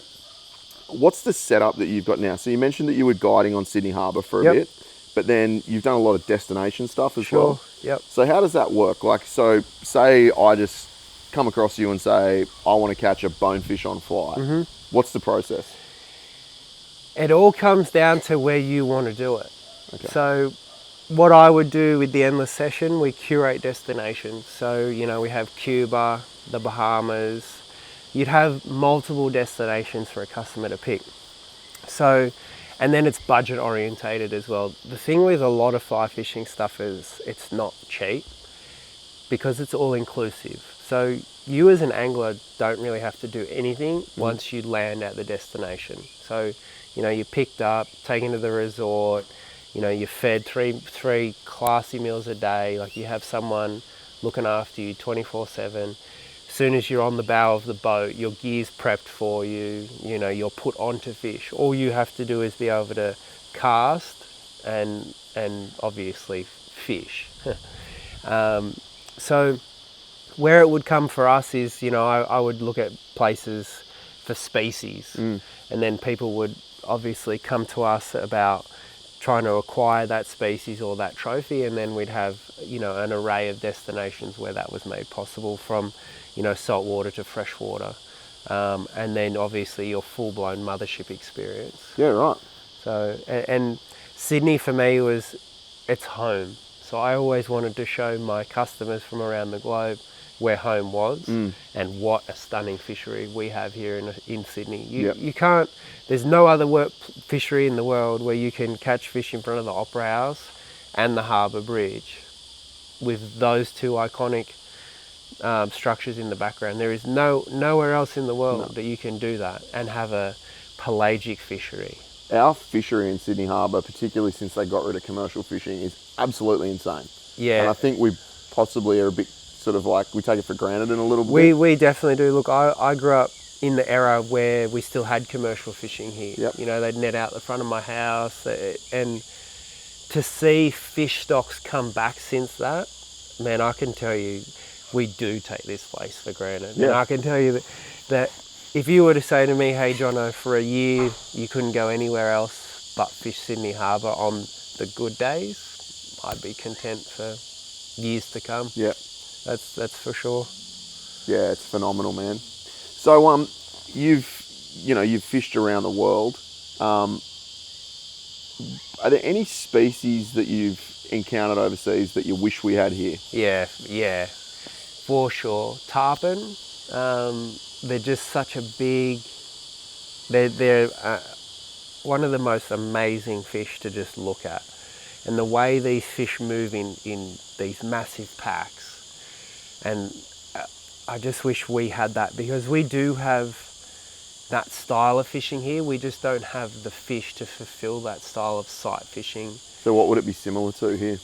what's the setup that you've got now? So you mentioned that you were guiding on Sydney Harbour for a bit, but then you've done a lot of destination stuff as well. Yep. So how does that work? Like, so say I just come across you and say, I want to catch a bonefish on fly. Mm-hmm. What's the process? It all comes down to where you want to do it. Okay. So what I would do with the Endless Session, we curate destinations. So, we have Cuba, the Bahamas. You'd have multiple destinations for a customer to pick. So, and then it's budget orientated as well. The thing with a lot of fly fishing stuff is it's not cheap because it's all inclusive. So you as an angler don't really have to do anything once you land at the destination. So, you're picked up, taken to the resort, you're fed three classy meals a day. Like you have someone looking after you 24/7. As soon as you're on the bow of the boat, your gear's prepped for you, you're put onto fish. All you have to do is be able to cast and obviously fish. So where it would come for us is, I would look at places for species, and then people would obviously come to us about trying to acquire that species or that trophy, and then we'd have, an array of destinations where that was made possible, from, saltwater to freshwater, and then obviously your full-blown mothership experience. Yeah, right. So, and Sydney for me it's home. So I always wanted to show my customers from around the globe where home was and what a stunning fishery we have here in Sydney. You can't, there's no other fishery in the world where you can catch fish in front of the Opera House and the Harbour Bridge with those two iconic structures in the background. There is nowhere else in the world that you can do that and have a pelagic fishery. Our fishery in Sydney Harbour, particularly since they got rid of commercial fishing, is absolutely insane. Yeah. And I think we possibly are a bit sort of like, we take it for granted in a little bit. We definitely do. Look, I grew up in the era where we still had commercial fishing here. Yep. They'd net out the front of my house, and to see fish stocks come back since that, man, I can tell you, we do take this place for granted. Yeah. And I can tell you that if you were to say to me, hey, Jono, for a year you couldn't go anywhere else but fish Sydney Harbour on the good days, I'd be content for years to come. Yeah. That's for sure. Yeah, it's phenomenal, man. So, you've fished around the world. Are there any species that you've encountered overseas that you wish we had here? Yeah, for sure. Tarpon, they're just such a big, they're one of the most amazing fish to just look at. And the way these fish move in these massive packs. And I just wish we had that, because we do have that style of fishing here. We just don't have the fish to fulfill that style of sight fishing. So what would it be similar to here?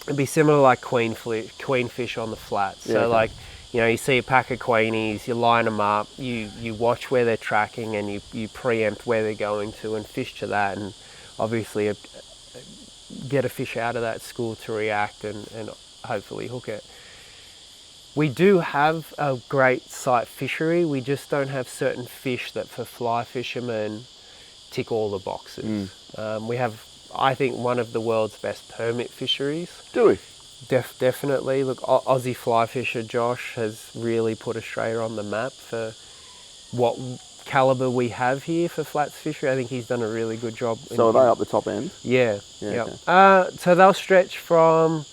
It'd be similar like queenfish on the flats. Yeah, So okay. like, you see a pack of queenies, you line them up, you watch where they're tracking, and you preempt where they're going to and fish to that, and obviously get a fish out of that school to react and hopefully hook it. We do have a great sight fishery. We just don't have certain fish that for fly fishermen tick all the boxes. We have, I think, one of the world's best permit fisheries. Do we? Definitely. Look, Aussie fly fisher Josh has really put Australia on the map for what calibre we have here for flats fishery. I think he's done a really good job. So are they up the top end? Yeah. Yeah, Okay. So they'll stretch from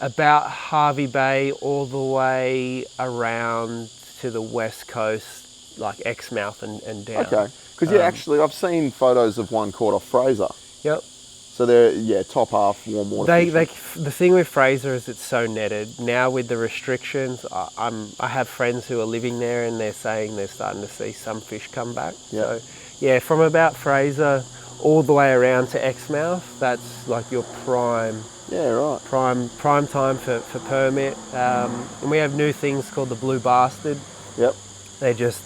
about Harvey Bay all the way around to the west coast, like Exmouth and down. Okay. Because actually, I've seen photos of one caught off Fraser. Yep. So they're top half warm water fishing. The thing with Fraser is it's so netted. Now with the restrictions, I have friends who are living there and they're saying they're starting to see some fish come back. Yep. So yeah, from about Fraser all the way around to Exmouth, that's like your prime. Yeah, right. Prime time for permit. And we have new things called the Blue Bastard. Yep. They're just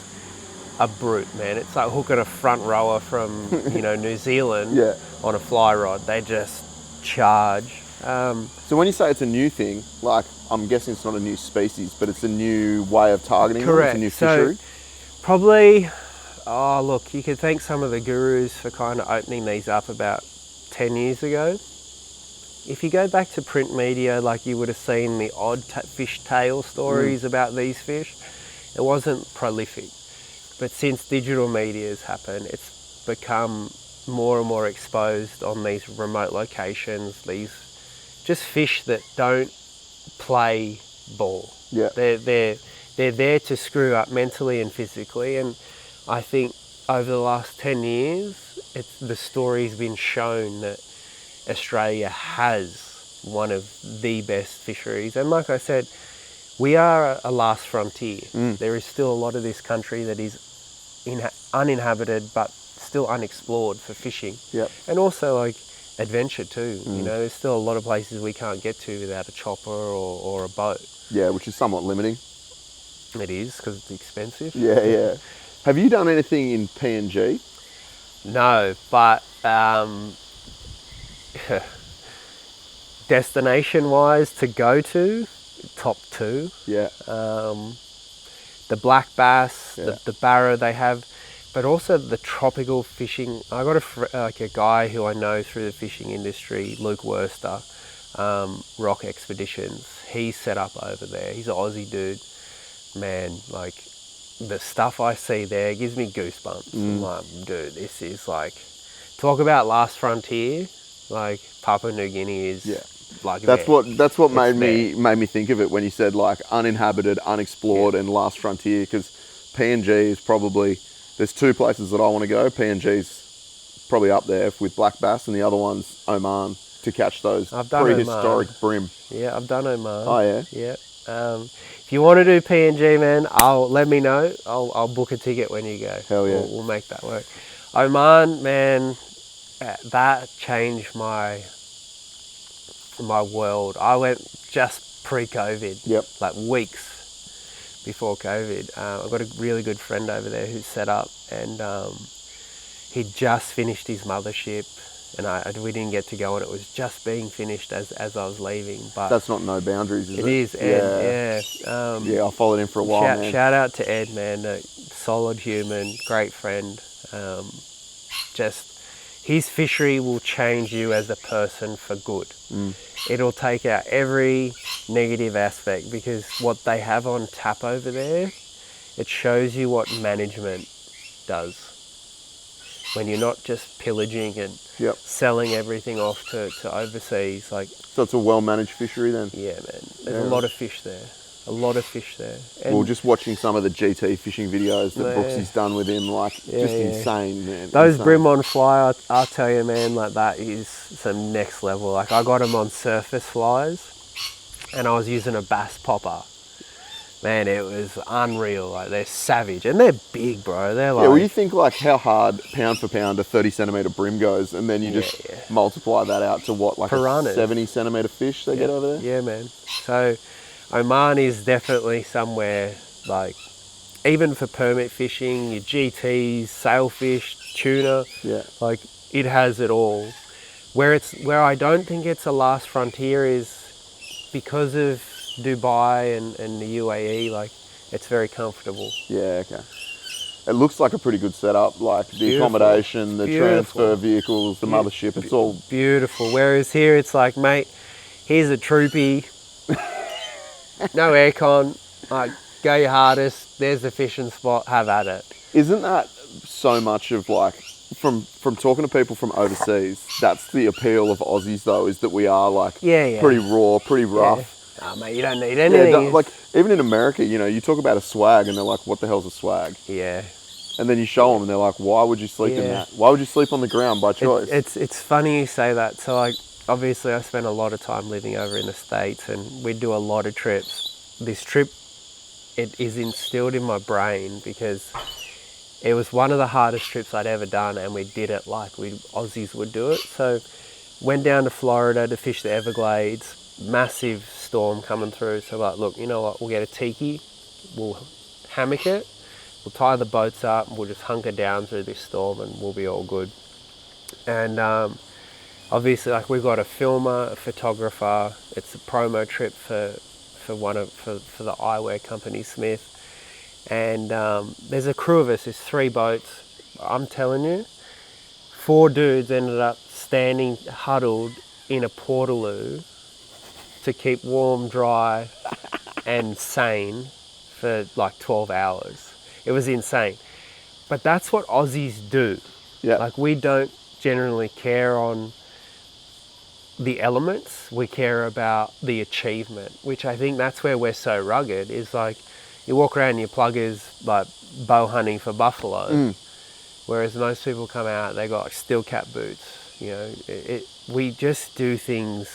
a brute, man. It's like hooking a front rower from New Zealand on a fly rod. They just charge. So when you say it's a new thing, like I'm guessing it's not a new species, but it's a new way of targeting them. It's a new fishery. So probably, look, you could thank some of the gurus for kind of opening these up about 10 years ago. If you go back to print media, like you would have seen the odd fish tail stories about these fish, it wasn't prolific. But since digital media has happened, it's become more and more exposed on these remote locations, these just fish that don't play ball. Yeah. They're there to screw up mentally and physically, and I think over the last 10 years, the story's been shown that Australia has one of the best fisheries. And like I said, we are a last frontier. There is still a lot of this country that is uninhabited but still unexplored for fishing. Yep. And also like adventure too. There's still a lot of places we can't get to without a chopper or a boat. Yeah, which is somewhat limiting. It is, because it's expensive. Yeah. Have you done anything in PNG? No, but destination-wise to go to, top two. Yeah. The black bass, the barra they have, but also the tropical fishing. I got a guy who I know through the fishing industry, Luke Worster, Rock Expeditions. He's set up over there. He's an Aussie dude. Man, like the stuff I see there gives me goosebumps. I'm like, dude, this is like, talk about last frontier. Like Papua New Guinea is like that's what made me think of it when you said like uninhabited, unexplored, and last frontier. Because PNG is probably, there's two places that I want to go. PNG's probably up there with black bass, and the other one's Oman to catch those prehistoric brim. Yeah, I've done Oman. Oh yeah. Yeah. If you want to do PNG, man, let me know. I'll book a ticket when you go. Hell yeah. We'll make that work. Oman, man. That changed my world. I went just pre-COVID, like weeks before COVID. I've got a really good friend over there who's set up, and he'd just finished his mothership, and we didn't get to go, and it was just being finished as I was leaving. But that's not No Boundaries, is it? It is, Ed, yeah. I followed him for a while, man. Shout out to Ed, man. A solid human, great friend. His fishery will change you as a person for good. It'll take out every negative aspect, because what they have on tap over there, it shows you what management does. When you're not just pillaging and selling everything off to overseas. So it's a well-managed fishery then? Yeah, man. There's a lot of fish there. And well, just watching some of the GT fishing videos that Brooksy's done with him, insane, man. Those brim on fly, I'll tell you, man, like that is some next level. Like I got them on surface flies, and I was using a bass popper. Man, it was unreal. Like they're savage, and they're big, bro. They're like, well, you think like how hard pound for pound a 30 centimetre brim goes, and then you just multiply that out to what, like piranhas. A 70 centimetre fish they get over there? Yeah, man. So Oman is definitely somewhere, like, even for permit fishing, your GTs, sailfish, tuna, like it has it all. Where I don't think it's a last frontier is because of Dubai and the UAE, like it's very comfortable. Yeah, okay. It looks like a pretty good setup, like the Beautiful. accommodation, the Beautiful. transfer vehicles, the mothership, it's all... Beautiful. Whereas here it's like, mate, here's a troopy, no aircon, like go your hardest, there's the fishing spot, have at it. Isn't that so much of like, from talking to people from overseas, that's the appeal of Aussies though, is that we are like pretty raw, pretty rough. Oh, mate, you don't need anything. Like even in America, you know, you talk about a swag and they're like, what the hell's a swag? Yeah. And then you show them and they're like, why would you sleep in that? Why would you sleep on the ground by choice? It's funny you say that. So like, obviously I spent a lot of time living over in the States and we do a lot of trips. This trip, it is instilled in my brain because it was one of the hardest trips I'd ever done and we did it like we Aussies would do it. So went down to Florida to fish the Everglades, massive storm coming through. So like, look, you know what, we'll get a tiki, we'll hammock it, we'll tie the boats up and we'll just hunker down through this storm and we'll be all good. And obviously like we've got a filmer, a photographer, it's a promo trip for the eyewear company Smith. And there's a crew of us, there's 3 boats. I'm telling you, 4 dudes ended up standing huddled in a portaloo to keep warm, dry and sane for like 12 hours. It was insane. But that's what Aussies do. Yeah. Like we don't generally care on the elements, we care about the achievement, which I think that's where we're so rugged, is like you walk around in your pluggers like bow hunting for buffalo, whereas most people come out, they got like steel cap boots, you know, we just do things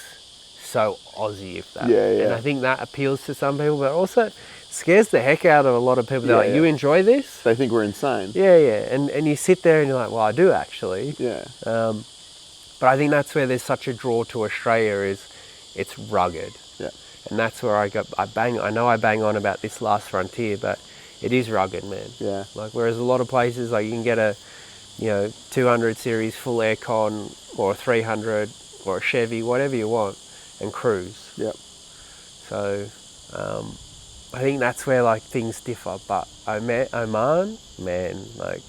so Aussie, if that. And I think that appeals to some people, but also scares the heck out of a lot of people. They're like, you enjoy this? They think we're insane. Yeah. And you sit there and you're like, well, I do actually. Yeah. But I think that's where there's such a draw to Australia, is it's rugged. Yeah. And that's where I know I bang on about this last frontier, but it is rugged, man. Yeah. Like, whereas a lot of places, like you can get a, 200 series full aircon or a 300 or a Chevy, whatever you want, and cruise. Yep. So, I think that's where like things differ. But Oman, man, like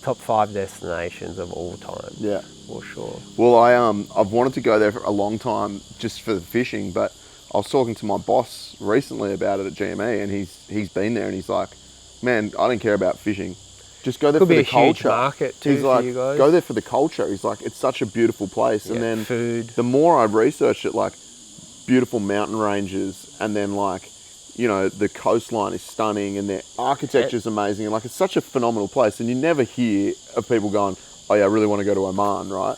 top 5 destinations of all time. Yeah. For sure. Well, I've wanted to go there for a long time just for the fishing, but I was talking to my boss recently about it at GME, and he's been there, and he's like, man, I don't care about fishing. Just go there for the culture. Could be a huge market too, he's like, for you guys. go there for the culture. He's like, it's such a beautiful place. Yeah, and then food. The more I researched it, like beautiful mountain ranges, and then like, the coastline is stunning, and their architecture is amazing, and like it's such a phenomenal place. And you never hear of people going, oh yeah, I really want to go to Oman, right?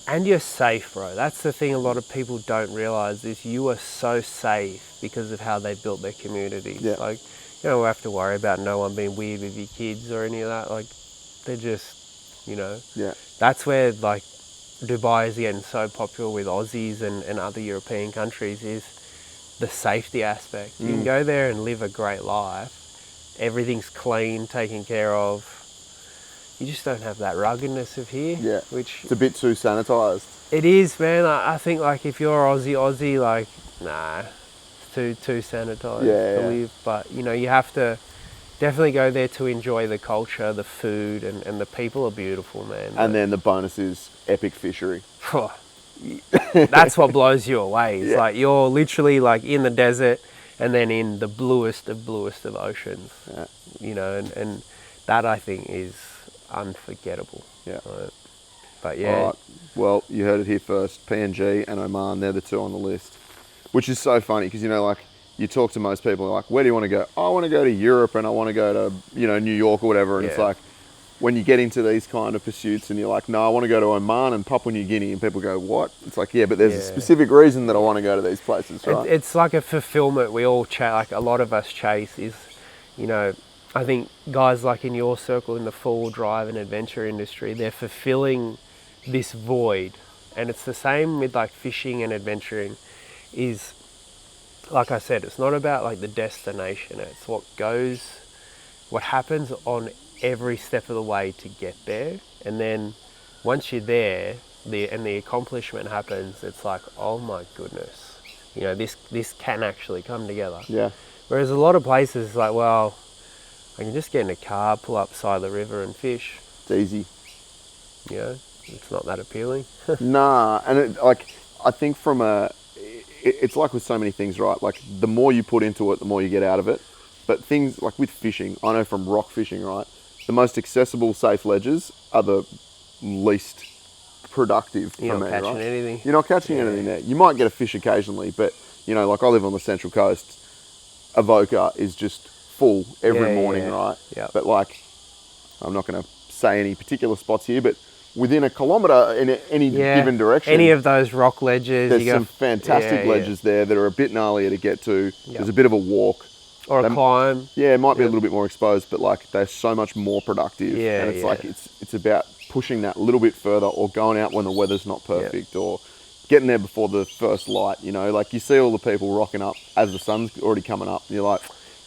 And you're safe, bro. That's the thing a lot of people don't realise, is you are so safe because of how they built their communities. Yeah. Like, you don't have to worry about no one being weird with your kids or any of that. Like, they're just, Yeah. That's where, like, Dubai is getting so popular with Aussies and other European countries, is the safety aspect. You can go there and live a great life. Everything's clean, taken care of. You just don't have that ruggedness of here. Yeah. Which It's a bit too sanitised. it is, man. I think like if you're Aussie, like, nah, it's too sanitised to live. But you have to definitely go there to enjoy the culture, the food, and the people are beautiful, man. And then the bonus is epic fishery. That's what blows you away. It's like you're literally like in the desert and then in the bluest of oceans. Yeah. And that I think is unforgettable. Yeah. But yeah. All right. Well, you heard it here first. PNG and Oman, they're the 2 on the list. Which is so funny because, like, you talk to most people, like, where do you want to go? Oh, I want to go to Europe and I want to go to, New York or whatever. And it's like, when you get into these kind of pursuits and you're like, no, I want to go to Oman and Papua New Guinea, and people go, what? It's like, yeah, but there's a specific reason that I want to go to these places, right? It's like a fulfillment we all like a lot of us chase is, I think guys like in your circle in the 4-wheel drive and adventure industry, they're fulfilling this void. And it's the same with like fishing and adventuring, is, like I said, it's not about like the destination, it's what happens on every step of the way to get there. And then once you're there, the accomplishment happens, it's like, oh my goodness, you know, this can actually come together. Yeah. Whereas a lot of places, it's like, well, I can just get in a car, pull up side of the river and fish. It's easy. You know, it's not that appealing. Nah, and I think it's like with so many things, right? Like the more you put into it, the more you get out of it. But things like with fishing, I know from rock fishing, right? The most accessible, safe ledges are the least productive for me, You're not catching right? anything. You're not catching anything there. You might get a fish occasionally, but you know, like I live on the Central Coast, Avoca is just full every morning, right? Yeah. But like, I'm not going to say any particular spots here, but within a kilometre in any given direction, any of those rock ledges, there's some fantastic ledges there that are a bit gnarlier to get to. Yep. There's a bit of a walk. Or a climb. Yeah, it might be a little bit more exposed, but like they're so much more productive. Yeah, and it's like it's about pushing that little bit further, or going out when the weather's not perfect, or getting there before the first light. You know, like you see all the people rocking up as the sun's already coming up, and you're like,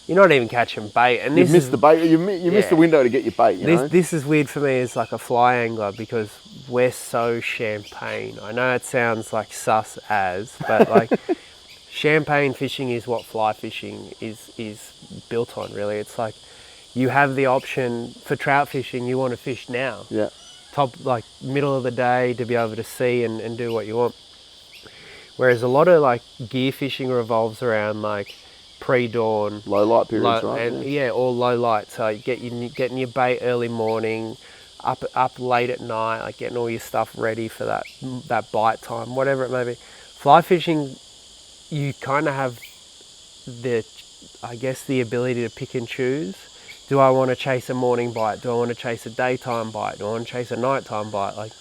you're not even catching bait, and you've missed the bait. You missed the window to get your bait. You know? This is weird for me as like a fly angler, because we're so champagne. I know it sounds like sus as, but like. Champagne fishing is what fly fishing is built on, really. It's like you have the option for trout fishing, you want to fish now. Yeah. Top, like middle of the day, to be able to see and do what you want. Whereas a lot of like gear fishing revolves around like pre-dawn. Low light periods, right? And or low light. So you getting your bait early morning, up late at night, like getting all your stuff ready for that bite time, whatever it may be. Fly fishing, you kind of have the ability to pick and choose. Do I want to chase a morning bite? Do I want to chase a daytime bite? Do I want to chase a nighttime bite? Like,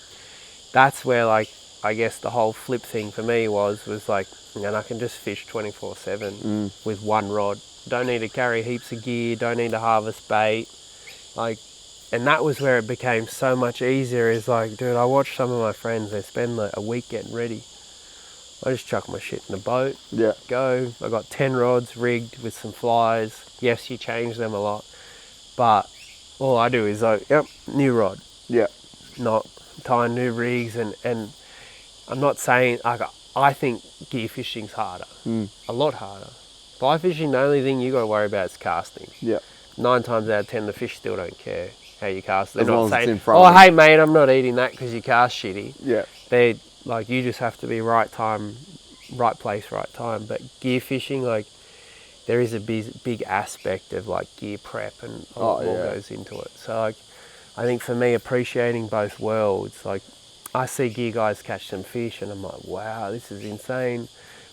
that's where, like, I guess the whole flip thing for me was like, and I can just fish 24/7 with one rod. Don't need to carry heaps of gear. Don't need to harvest bait. Like, and that was where it became so much easier. Is like, dude, I watch some of my friends. They spend like a week getting ready. I just chuck my shit in the boat, go. I got 10 rods rigged with some flies. Yes, you change them a lot, but all I do is like, new rod. Yeah. Not tying new rigs, and I'm not saying, I think gear fishing's harder, a lot harder. Fly fishing, the only thing you got to worry about is casting. Yeah. 9 times out of 10, the fish still don't care how you cast. They're As long not as it's saying, in front of them. hey mate, I'm not eating that because you cast shitty. Yeah. They like, you just have to be right time, right place, right time. But gear fishing, like, there is a big aspect of like gear prep and all goes into it. So like, I think for me, appreciating both worlds, like I see gear guys catch some fish and I'm like, wow, this is insane.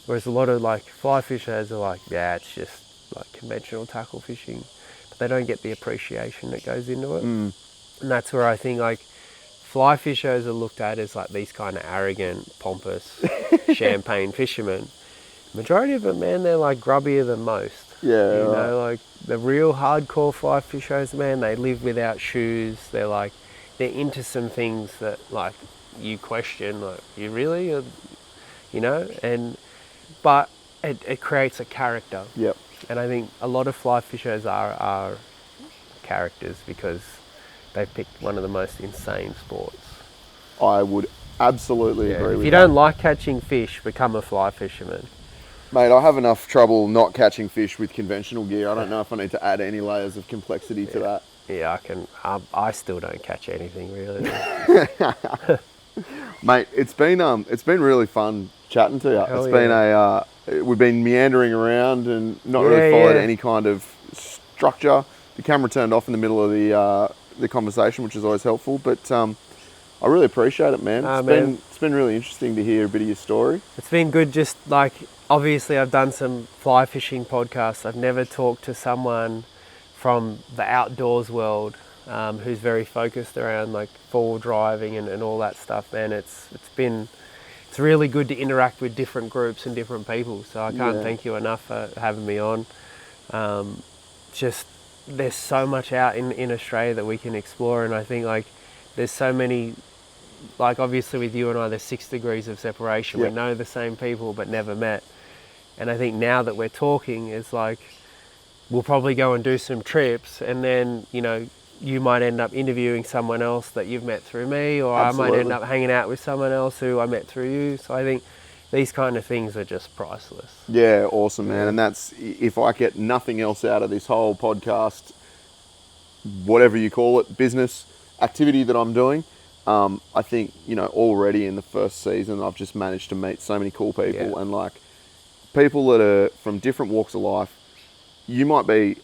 Whereas a lot of like fly fishers are like, yeah, it's just like conventional tackle fishing, but they don't get the appreciation that goes into it. And that's where I think like fly fishers are looked at as like these kind of arrogant, pompous, champagne fishermen. Majority of them, man, they're like grubbier than most. Yeah. You know, like the real hardcore fly fishers, man, they live without shoes. They're like, they're into some things that like you question, like, you really, you know, but it creates a character. Yep. And I think a lot of fly fishers are characters because they've picked one of the most insane sports. I would absolutely agree with that. If you don't like catching fish, become a fly fisherman. Mate, I have enough trouble not catching fish with conventional gear. I don't know if I need to add any layers of complexity to that. Yeah, I can. I still don't catch anything really. Mate, it's been really fun chatting to you. Hell It's been we've been meandering around and not really followed any kind of structure. The camera turned off in the middle of the conversation, which is always helpful. But I really appreciate it, man. It's been really interesting to hear a bit of your story. It's been good. Just like, obviously, I've done some fly fishing podcasts. I've never talked to someone from the outdoors world who's very focused around like forward driving and all that stuff, man. It's really good to interact with different groups and different people. So I can't thank you enough for having me on. Just there's so much out in Australia that we can explore, and I think like there's so many, like obviously with you and I, there's 6 degrees of separation. We know the same people but never met. And I think now that we're talking, it's like we'll probably go and do some trips, and then, you know, you might end up interviewing someone else that you've met through me, or I might end up hanging out with someone else who I met through you. So I think these kind of things are just priceless. Yeah, awesome, man. And that's, if I get nothing else out of this whole podcast, whatever you call it, business activity that I'm doing, I think, already in the first season, I've just managed to meet so many cool people, and like people that are from different walks of life. You might be,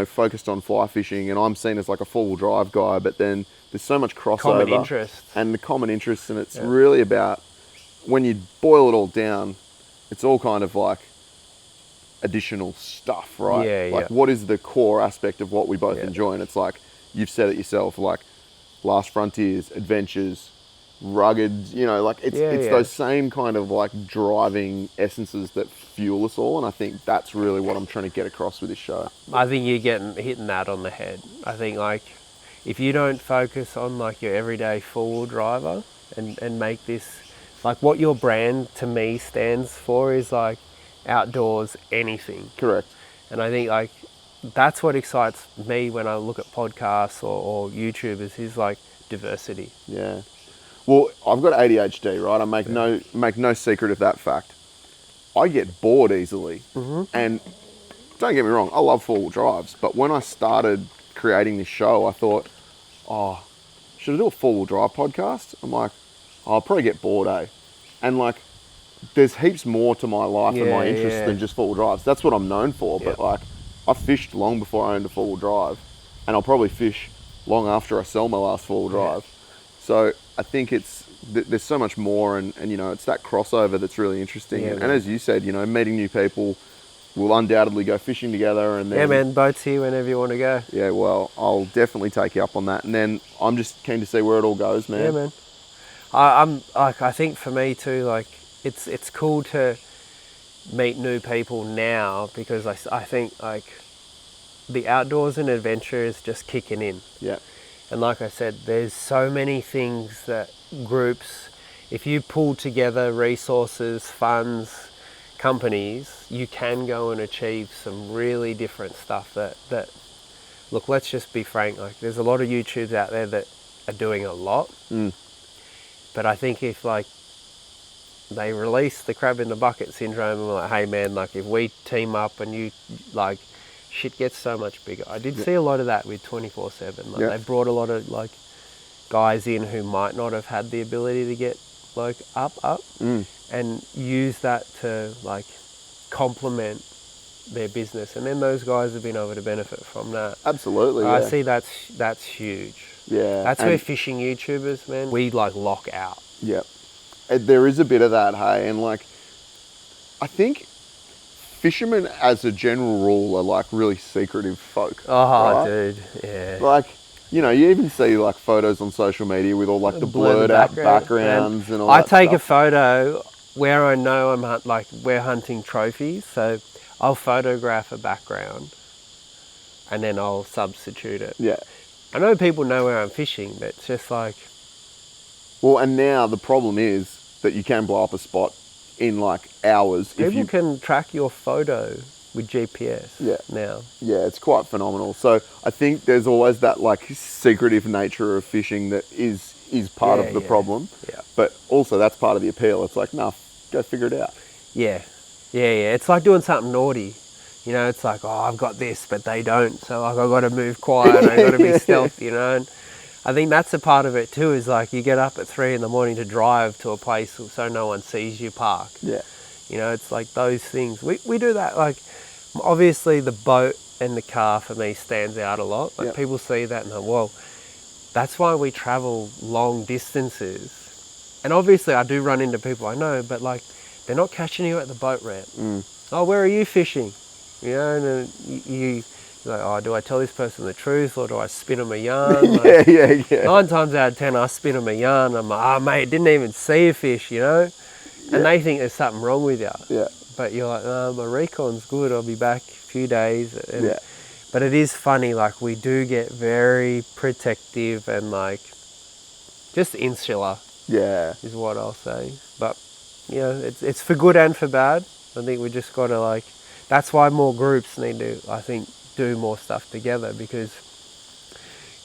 focused on fly fishing, and I'm seen as like a four-wheel drive guy, but then there's so much crossover. Common interest. And the common interest, and it's really about, when you boil it all down, it's all kind of like additional stuff, right? Yeah, like what is the core aspect of what we both enjoy? And it's like, you've said it yourself, like Last Frontiers, adventures, rugged, it's those same kind of like driving essences that fuel us all. And I think that's really what I'm trying to get across with this show. I think you're hitting that on the head. I think like, if you don't focus on like your everyday four-wheel driver and make this, like what your brand to me stands for is like outdoors anything. Correct. And I think like that's what excites me when I look at podcasts or YouTubers is like diversity. Yeah. Well, I've got ADHD, right? I make no secret of that fact. I get bored easily. And don't get me wrong, I love four-wheel drives, but when I started creating this show, I thought, should I do a four-wheel drive podcast? I'm like, I'll probably get bored, eh? And like, there's heaps more to my life and my interests than just four-wheel drives. That's what I'm known for. But like, I fished long before I owned a four-wheel drive, and I'll probably fish long after I sell my last four-wheel drive. So I think there's so much more, and it's that crossover that's really interesting. And as you said, meeting new people. We'll undoubtedly go fishing together, and then... Yeah, man, boat's here whenever you want to go. Yeah, well, I'll definitely take you up on that. And then I'm just keen to see where it all goes, man. Yeah, man. I'm like, I think for me too, like it's cool to meet new people now, because I think like the outdoors and adventure is just kicking in. Yeah. And like I said, there's so many things that groups, if you pull together resources, funds, companies, you can go and achieve some really different stuff that look, let's just be frank, like there's a lot of YouTubes out there that are doing a lot. But I think if like they release the crab in the bucket syndrome and we're like, hey man, like if we team up and you like, shit gets so much bigger. I did see a lot of that with 24/7. Like they brought a lot of like guys in who might not have had the ability to get like up and use that to like complement their business, and then those guys have been able to benefit from that. Absolutely. I see that's huge. Yeah. That's where fishing YouTubers, man, we like lock out. Yeah. There is a bit of that, hey, and like I think fishermen as a general rule are like really secretive folk. Oh, right? dude, yeah. Like, you even see like photos on social media with all like the blurred out backgrounds and all that I take stuff. a photo where I know we're hunting trophies, so I'll photograph a background and then I'll substitute it. Yeah. I know people know where I'm fishing, but it's just like... Well, and now the problem is that you can blow up a spot in like hours. People can track your photo with GPS now. Yeah, it's quite phenomenal. So I think there's always that like secretive nature of fishing that is part of the problem. Yeah. But also that's part of the appeal. It's like, nah, go figure it out. Yeah. It's like doing something naughty. It's like, oh, I've got this, but they don't. So like, I've got to move quiet. I've got to be stealth, And I think that's a part of it too, is like you get up at 3 a.m. to drive to a place so no one sees you park. Yeah. It's like those things. We do that. Like, obviously the boat and the car for me stands out a lot. Like people see that and they're, well, that's why we travel long distances. And obviously I do run into people I know, but like they're not catching you at the boat ramp. Oh, where are you fishing? And you're like, oh, do I tell this person the truth or do I spin them a yarn? Like, 9 times out of 10, I spin them a yarn. I'm like, oh, mate, didn't even see a fish, And they think there's something wrong with you. Yeah. But you're like, oh, my recon's good. I'll be back a few days. But it is funny, like we do get very protective and like just insular. Yeah. Is what I'll say. But, it's for good and for bad. I think we just got to like, that's why more groups need to, I think, do more stuff together, because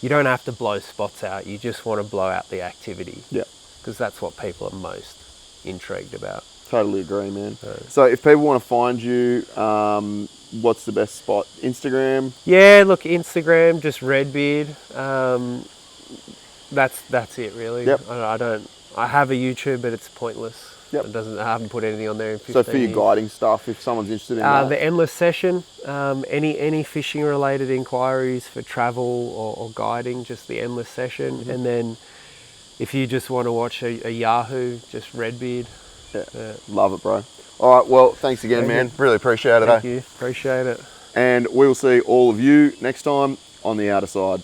you don't have to blow spots out. You just want to blow out the activity. Yeah. Because that's what people are most intrigued about. Totally agree, man. So if people want to find you, what's the best spot? Instagram? Yeah, look, Instagram, just Redbeard. That's it really. Yep. I have a YouTube, but it's pointless. Yep. I haven't put anything on there in 15 So for your years. guiding stuff, if someone's interested in that. The endless session, any fishing related inquiries for travel or guiding, just the endless session. Mm-hmm. And then if you just want to watch a Yahoo, just Redbeard. Yeah. Love it, bro. All right, well, thanks again, man. Really appreciate it. Thank you. Appreciate it. And we will see all of you next time on the outer side.